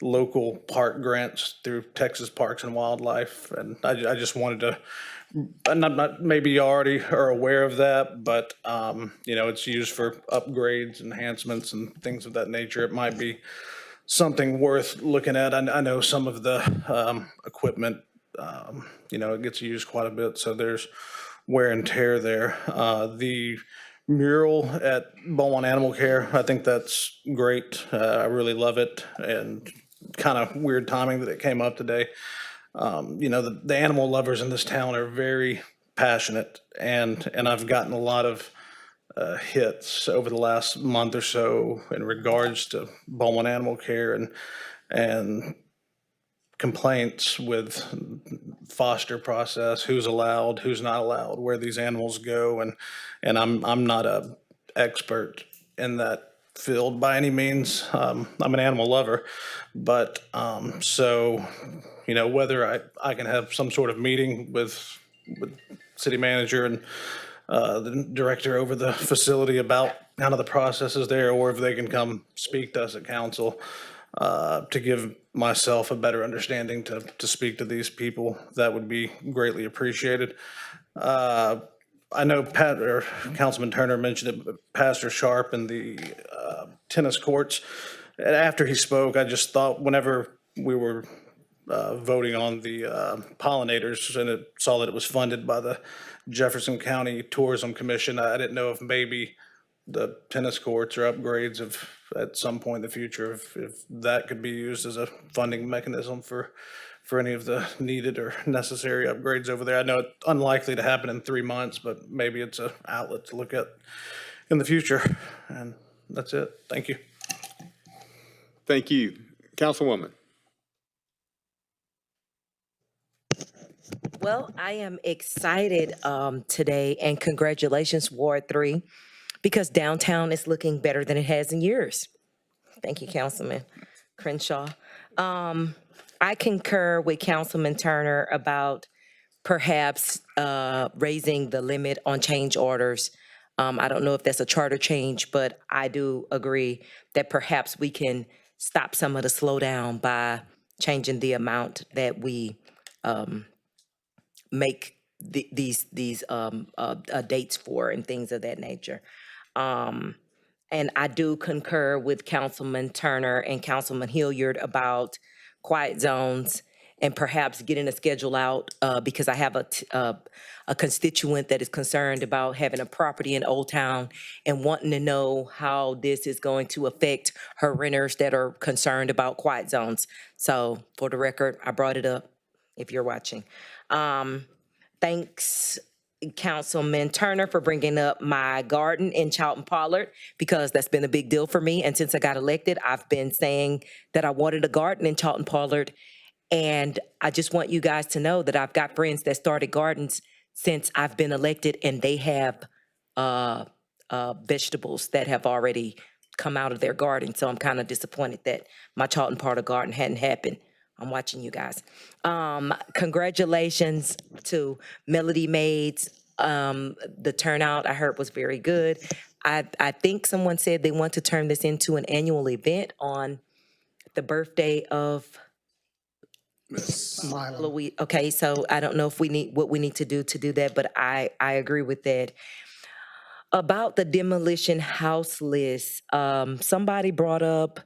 local park grants through Texas Parks and Wildlife, and I just wanted to, and I'm not, maybe you already are aware of that, but it's used for upgrades, enhancements, and things of that nature. It might be something worth looking at. I know some of the equipment, it gets used quite a bit, so there's wear and tear there. The mural at Beaumont Animal Care, I think that's great. I really love it, and kind of weird timing that it came up today. The animal lovers in this town are very passionate, and I've gotten a lot of hits over the last month or so in regards to Beaumont Animal Care and complaints with foster process, who's allowed, who's not allowed, where these animals go, and I'm not a expert in that field by any means. I'm an animal lover, but so whether I can have some sort of meeting with city manager and the director over the facility about kind of the processes there, or if they can come speak to us at council to give myself a better understanding to speak to these people, that would be greatly appreciated. I know Councilman Turner mentioned it, but Pastor Sharp and the tennis courts. After he spoke, I just thought whenever we were voting on the pollinators, and it saw that it was funded by the Jefferson County Tourism Commission, I didn't know if maybe the tennis courts or upgrades at some point in the future, if that could be used as a funding mechanism for for any of the needed or necessary upgrades over there. I know it's unlikely to happen in 3 months, but maybe it's an outlet to look at in the future. And that's it. Thank you. Thank you. Councilwoman. Well, I am excited today, and congratulations, Ward 3, because downtown is looking better than it has in years. Thank you, Councilman Crenshaw. I concur with Councilman Turner about perhaps raising the limit on change orders. I don't know if that's a charter change, but I do agree that perhaps we can stop some of the slowdown by changing the amount that we make these dates for and things of that nature. And I do concur with Councilman Turner and Councilman Hilliard about quiet zones and perhaps getting a schedule out because I have a constituent that is concerned about having a property in Old Town and wanting to know how this is going to affect her renters that are concerned about quiet zones. So for the record, I brought it up if you're watching. Thanks, Councilman Turner, for bringing up my garden in Charlton Pollard, because that's been a big deal for me. And since I got elected, I've been saying that I wanted a garden in Charlton Pollard. And I just want you guys to know that I've got friends that started gardens since I've been elected, and they have vegetables that have already come out of their garden. So I'm kind of disappointed that my Charlton Pollard garden hadn't happened. I'm watching you guys. Congratulations to Melody Maids. The turnout I heard was very good. I think someone said they want to turn this into an annual event on the birthday of Louise. Okay, so I don't know if we need what we need to do that, but I agree with that. About the demolition house list, somebody brought up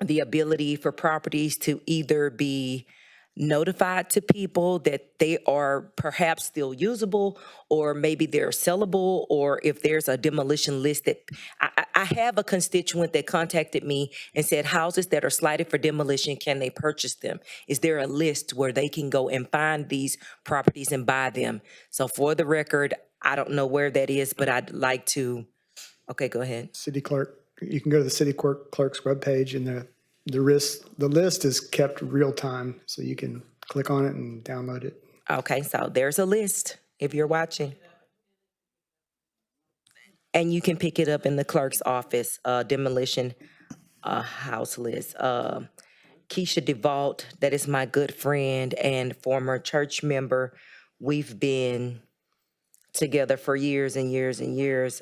the ability for properties to either be notified to people that they are perhaps still usable, or maybe they're sellable, or if there's a demolition list that I have a constituent that contacted me and said houses that are slated for demolition, can they purchase them? Is there a list where they can go and find these properties and buy them? So for the record, I don't know where that is, but I'd like to, okay, go ahead. City clerk, you can go to the city clerk's webpage, and the list is kept real time, so you can click on it and download it. Okay, so there's a list if you're watching. And you can pick it up in the clerk's office, demolition house list. Keisha DeVault, that is my good friend and former church member. We've been together for years and years and years.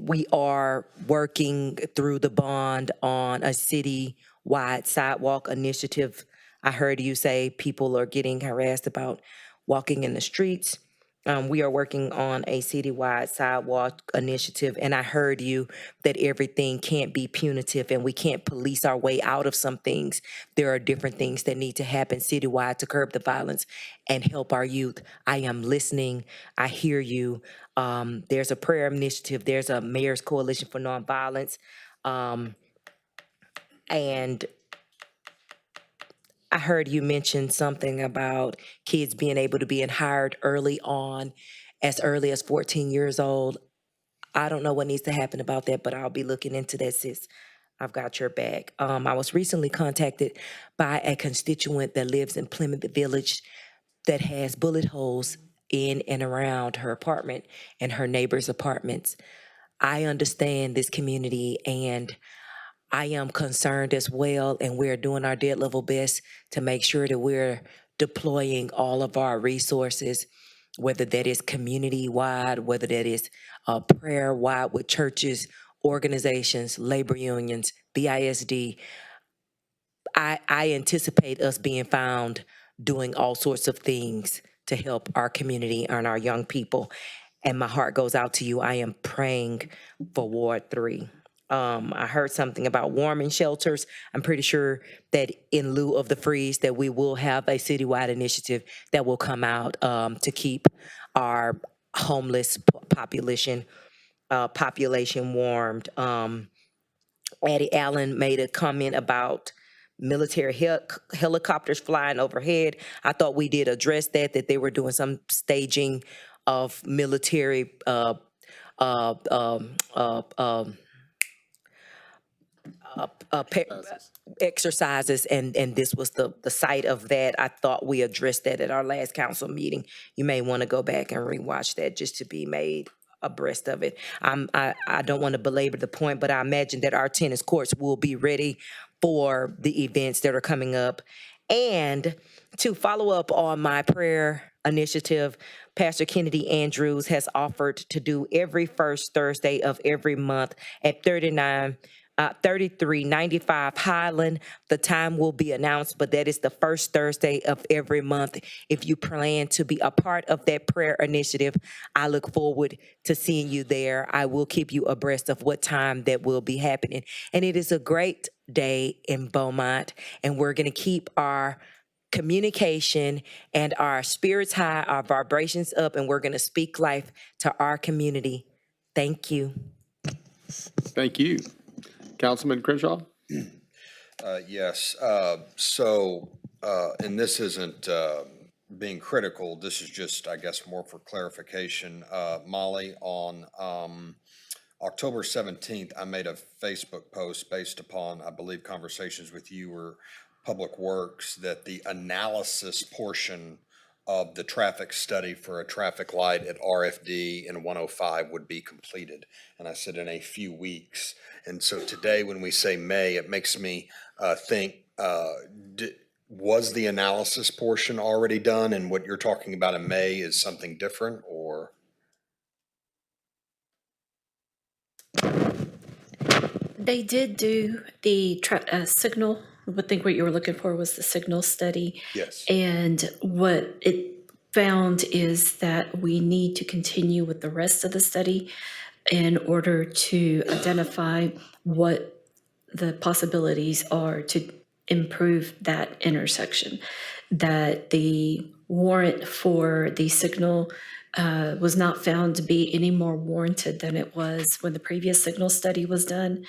We are working through the bond on a citywide sidewalk initiative. I heard you say people are getting harassed about walking in the streets. We are working on a citywide sidewalk initiative, and I heard you that everything can't be punitive and we can't police our way out of some things. There are different things that need to happen citywide to curb the violence and help our youth. I am listening. I hear you. There's a prayer initiative. There's a Mayor's Coalition for Nonviolence. And I heard you mention something about kids being able to be hired early on, as early as 14 years old. I don't know what needs to happen about that, but I'll be looking into that, sis. I've got your back. I was recently contacted by a constituent that lives in Plymouth Village that has bullet holes in and around her apartment and her neighbors' apartments. I understand this community, and I am concerned as well, and we're doing our dead level best to make sure that we're deploying all of our resources, whether that is community-wide, whether that is prayer-wide with churches, organizations, labor unions, BISD. I anticipate us being found doing all sorts of things to help our community and our young people. And my heart goes out to you. I am praying for Ward 3. I heard something about warming shelters. I'm pretty sure that in lieu of the freeze, that we will have a citywide initiative that will come out to keep our homeless population warmed. Addie Allen made a comment about military helicopters flying overhead. I thought we did address that they were doing some staging of military exercises, and this was the site of that. I thought we addressed that at our last council meeting. You may want to go back and rewatch that just to be made abreast of it. I don't want to belabor the point, but I imagine that our tennis courts will be ready for the events that are coming up. And to follow up on my prayer initiative, Pastor Kennedy Andrews has offered to do every first Thursday of every month at 3395 Highland. The time will be announced, but that is the first Thursday of every month. If you plan to be a part of that prayer initiative, I look forward to seeing you there. I will keep you abreast of what time that will be happening. And it is a great day in Beaumont, and we're going to keep our communication and our spirits high, our vibrations up, and we're going to speak life to our community. Thank you. Thank you. Councilman Crenshaw? Yes. And this isn't being critical. This is just, I guess, more for clarification. Molly, on October 17th, I made a Facebook post based upon, I believe, conversations with you or Public Works, that the analysis portion of the traffic study for a traffic light at RFD and 105 would be completed. And I said in a few weeks. And so today, when we say May, it makes me think, was the analysis portion already done? And what you're talking about in May is something different, or? They did do the signal. I think what you were looking for was the signal study. Yes. And what it found is that we need to continue with the rest of the study in order to identify what the possibilities are to improve that intersection. That the warrant for the signal was not found to be any more warranted than it was when the previous signal study was done.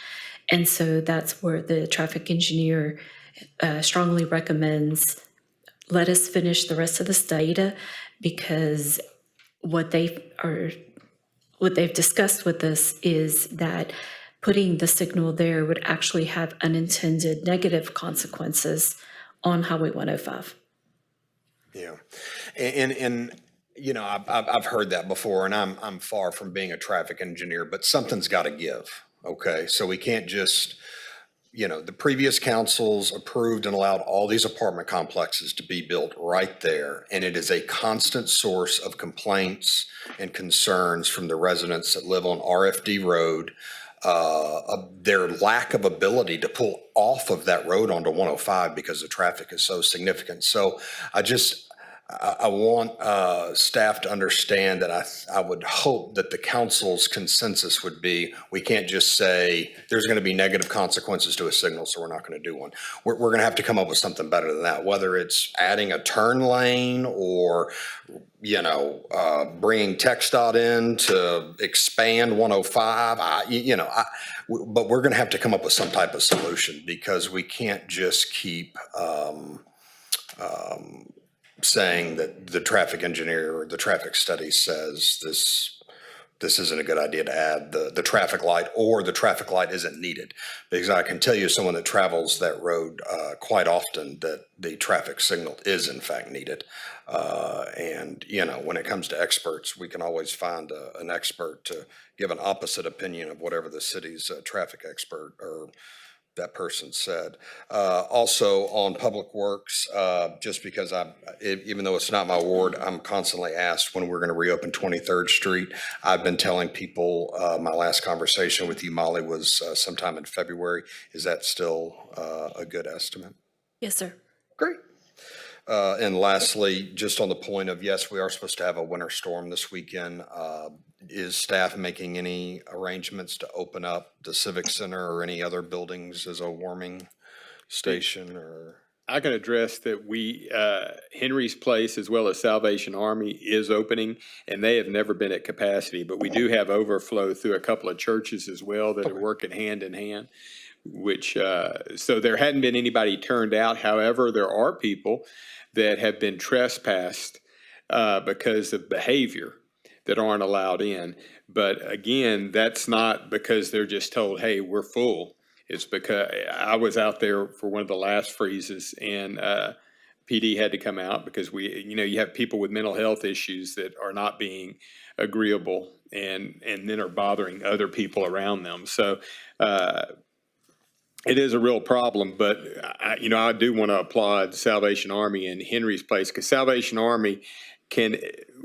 And so that's where the traffic engineer strongly recommends, let us finish the rest of this data, because what they've discussed with us is that putting the signal there would actually have unintended negative consequences on Highway 105. Yeah. And you know, I've heard that before, and I'm far from being a traffic engineer, but something's got to give. Okay. So we can't just, you know, the previous councils approved and allowed all these apartment complexes to be built right there. And it is a constant source of complaints and concerns from the residents that live on RFD Road, their lack of ability to pull off of that road onto 105 because the traffic is so significant. So I want staff to understand that I would hope that the council's consensus would be, we can't just say there's going to be negative consequences to a signal, so we're not going to do one. We're going to have to come up with something better than that, whether it's adding a turn lane or, you know, bringing TxDOT in to expand 105. But we're going to have to come up with some type of solution, because we can't just keep saying that the traffic engineer or the traffic study says this isn't a good idea to add the traffic light, or the traffic light isn't needed. Because I can tell you, someone that travels that road quite often, that the traffic signal is in fact needed. And, you know, when it comes to experts, we can always find an expert to give an opposite opinion of whatever the city's traffic expert or that person said. Also on Public Works, just because even though it's not my ward, I'm constantly asked when we're going to reopen 23rd Street. I've been telling people, my last conversation with you, Molly, was sometime in February. Is that still a good estimate? Yes, sir. Great. And lastly, just on the point of, yes, we are supposed to have a winter storm this weekend. Is staff making any arrangements to open up the Civic Center or any other buildings as a warming station? Or I can address that Henry's Place as well as Salvation Army is opening, and they have never been at capacity, but we do have overflow through a couple of churches as well that are working hand in hand. which, so there hadn't been anybody turned out. However, there are people that have been trespassed because of behavior that aren't allowed in. But again, that's not because they're just told, hey, we're full. It's because I was out there for one of the last freezes, and PD had to come out because you have people with mental health issues that are not being agreeable and then are bothering other people around them. So it is a real problem, but I do want to applaud Salvation Army and Henry's Place, because Salvation Army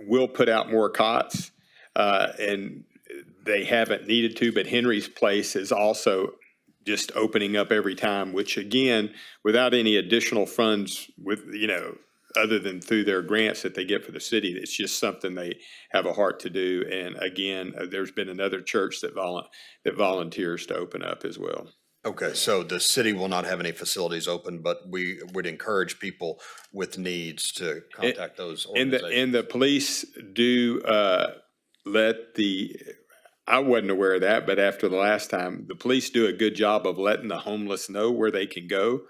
will put out more cots, and they haven't needed to, but Henry's Place is also just opening up every time, which again, without any additional funds other than through their grants that they get for the city, it's just something they have a heart to do. And again, there's been another church that volunteers to open up as well. Okay, so the city will not have any facilities open, but we would encourage people with needs to contact those organizations. And the police do I wasn't aware of that, but after the last time, the police do a good job of letting the homeless know where they can go,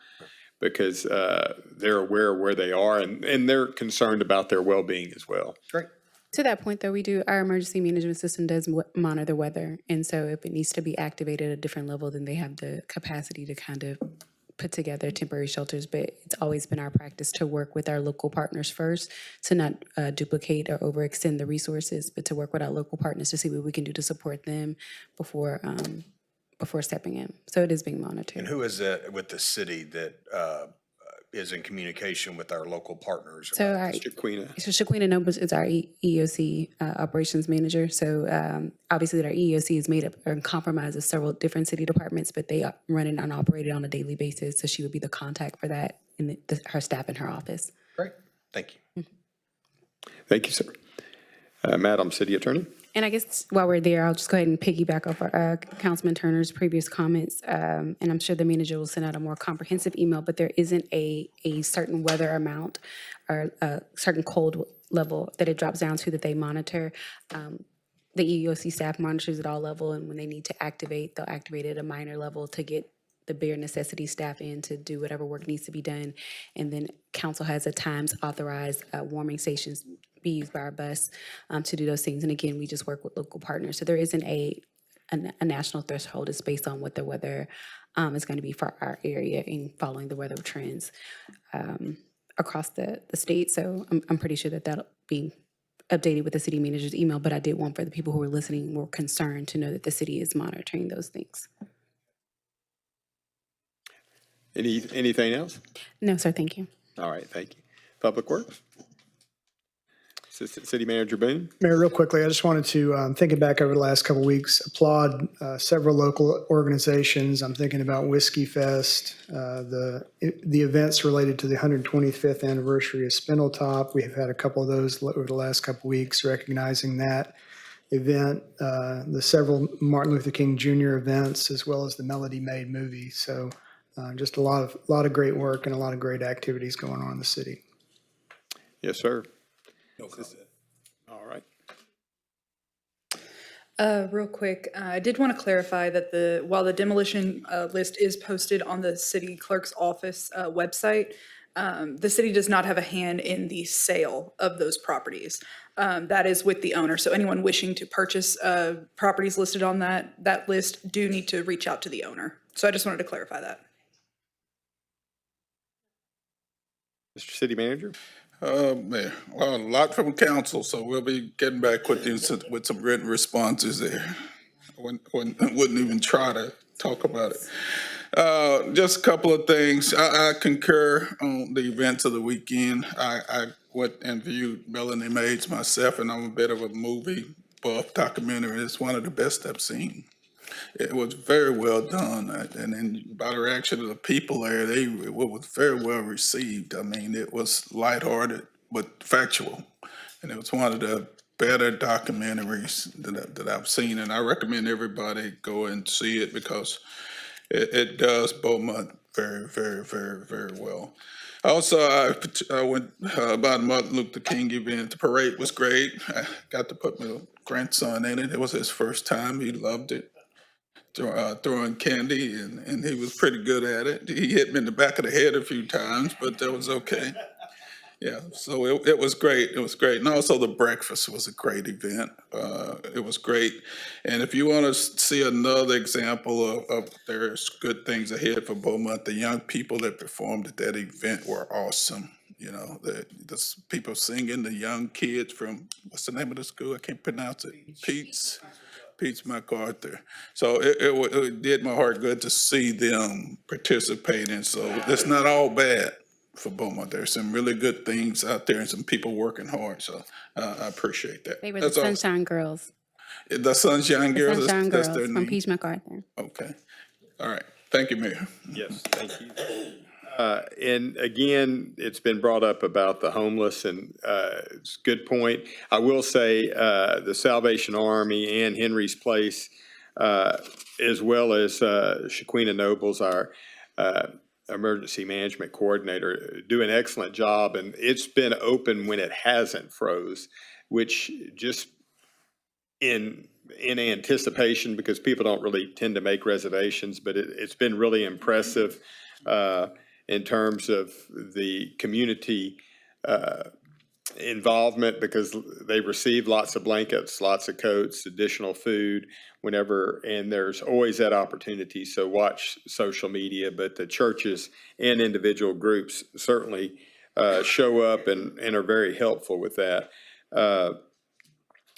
because they're aware of where they are, and they're concerned about their well-being as well. Great. To that point, though, our emergency management system does monitor the weather. And so if it needs to be activated at a different level, then they have the capacity to kind of put together temporary shelters. But it's always been our practice to work with our local partners first, to not duplicate or overextend the resources, but to work with our local partners to see what we can do to support them before stepping in. So it is being monitored. And who is it with the city that is in communication with our local partners? So Shaquina Nobles is our EEOC operations manager. So obviously our EEOC is made up and comprised of several different city departments, but they are running and operated on a daily basis. So she would be the contact for that in her staff in her office. Great. Thank you. Thank you, sir. Madam City Attorney. And I guess while we're there, I'll just go ahead and piggyback off our, Councilman Turner's previous comments. And I'm sure the manager will send out a more comprehensive email, but there isn't a certain weather amount or a certain cold level that it drops down to that they monitor. The EEOC staff monitors at all level, and when they need to activate, they'll activate at a minor level to get the bare necessity staff in to do whatever work needs to be done. And then council has at times authorized warming stations be used by our bus to do those things. And again, we just work with local partners. So there isn't a national threshold. It's based on what the weather is going to be for our area and following the weather trends across the state. So I'm pretty sure that that'll be updated with the city manager's email, but I did want for the people who are listening more concerned to know that the city is monitoring those things. Anything else? No, sir, thank you. All right, thank you. Public Works? Assistant City Manager Boone? Mayor, real quickly, I just wanted to, thinking back over the last couple of weeks, applaud several local organizations. I'm thinking about Whiskey Fest, the events related to the 125th anniversary of Spindletop. We have had a couple of those over the last couple of weeks, recognizing that event, the several Martin Luther King Jr. events, as well as the Melody Made movie. So just a lot of great work and a lot of great activities going on in the city. Yes, sir. All right. Real quick, I did want to clarify that while the demolition list is posted on the city clerk's office website, the city does not have a hand in the sale of those properties. That is with the owner. So anyone wishing to purchase properties listed on that list do need to reach out to the owner. So I just wanted to clarify that. Mr. City Manager? Mayor, well, a lot from council, so we'll be getting back with you with some written responses there. I wouldn't even try to talk about it. Just a couple of things. I concur on the events of the weekend. I went and viewed Melanie Maids myself, and I'm a bit of a movie buff documentary. It's one of the best I've seen. It was very well done, and then by the reaction of the people there, it was very well received. I mean, it was lighthearted but factual, and it was one of the better documentaries that I've seen, and I recommend everybody go and see it because it does Beaumont very, very, very, very well. Also, I went about a Martin Luther King event. The parade was great. I got to put my grandson in it. It was his first time. He loved it. throwing candy, and he was pretty good at it. He hit me in the back of the head a few times, but that was okay. Yeah, so it was great. It was great. And also the breakfast was a great event. It was great. And if you want to see another example of there's good things ahead for Beaumont, the young people that performed at that event were awesome. You know, the people singing, the young kids from, what's the name of the school? I can't pronounce it. Pete's MacArthur. So it did my heart good to see them participating. So it's not all bad for Beaumont. There's some really good things out there and some people working hard. So I appreciate that. They were the Sunshine Girls. The Sunshine Girls, Sunshine that's Girls their from name. Peach MacArthur. Okay. All right. Thank you, Mayor. Yes, thank you. And again, it's been brought up about the homeless, and it's a good point. I will say the Salvation Army and Henry's Place, as well as Shaquina Nobles, our emergency management coordinator, do an excellent job. And it's been open when it hasn't froze, which just in anticipation, because people don't really tend to make reservations, but it's been really impressive in terms of the community involvement, because they receive lots of blankets, lots of coats, additional food whenever, and there's always that opportunity. So watch social media, but the churches and individual groups certainly show up and are very helpful with that.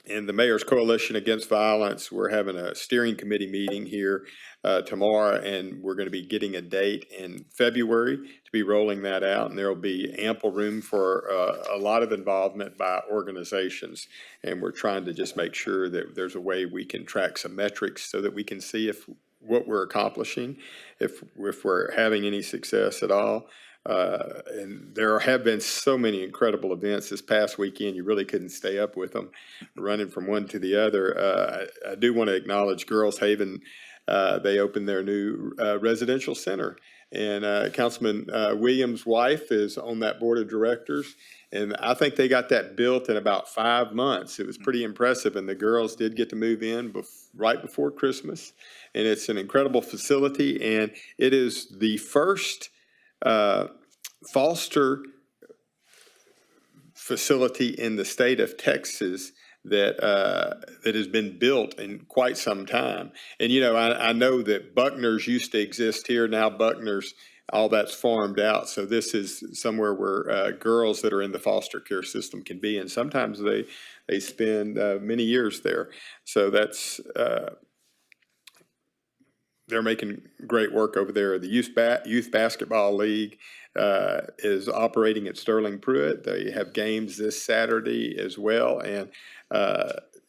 And the Mayor's Coalition Against Violence, we're having a steering committee meeting here tomorrow, and we're going to be getting a date in February to be rolling that out. And there will be ample room for a lot of involvement by organizations. And we're trying to just make sure that there's a way we can track some metrics so that we can see if what we're accomplishing, if we're having any success at all. And there have been so many incredible events this past weekend, you really couldn't stay up with them, running from one to the other. I do want to acknowledge Girls Haven. They opened their new residential center, and Councilman Williams' wife is on that board of directors. And I think they got that built in about 5 months. It was pretty impressive, and the girls did get to move in right before Christmas. And it's an incredible facility, and it is the first foster facility in the state of Texas that has been built in quite some time. And, you know, I know that Buckner's used to exist here. Now Buckner's, all that's farmed out. So this is somewhere where girls that are in the foster care system can be. And sometimes they spend many years there. So that's, they're making great work over there. The Youth Basketball League is operating at Sterling Pruitt. They have games this Saturday as well, and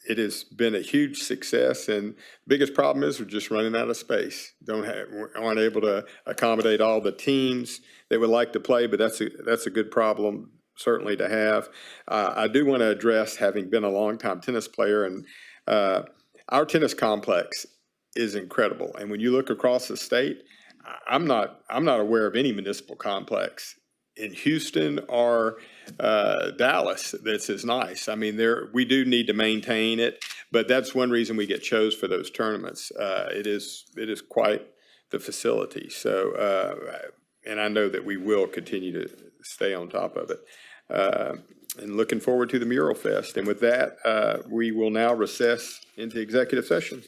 it has been a huge success. And the biggest problem is we're just running out of space. Aren't able to accommodate all the teams they would like to play, but that's a good problem certainly to have. I do want to address, having been a longtime tennis player, and our tennis complex is incredible. And when you look across the state, I'm not aware of any municipal complex in Houston or Dallas that's as nice. I mean, we do need to maintain it, but that's one reason we get chose for those tournaments. It is quite the facility. So, and I know that we will continue to stay on top of it. And looking forward to the Mural Fest. And with that, we will now recess into executive session.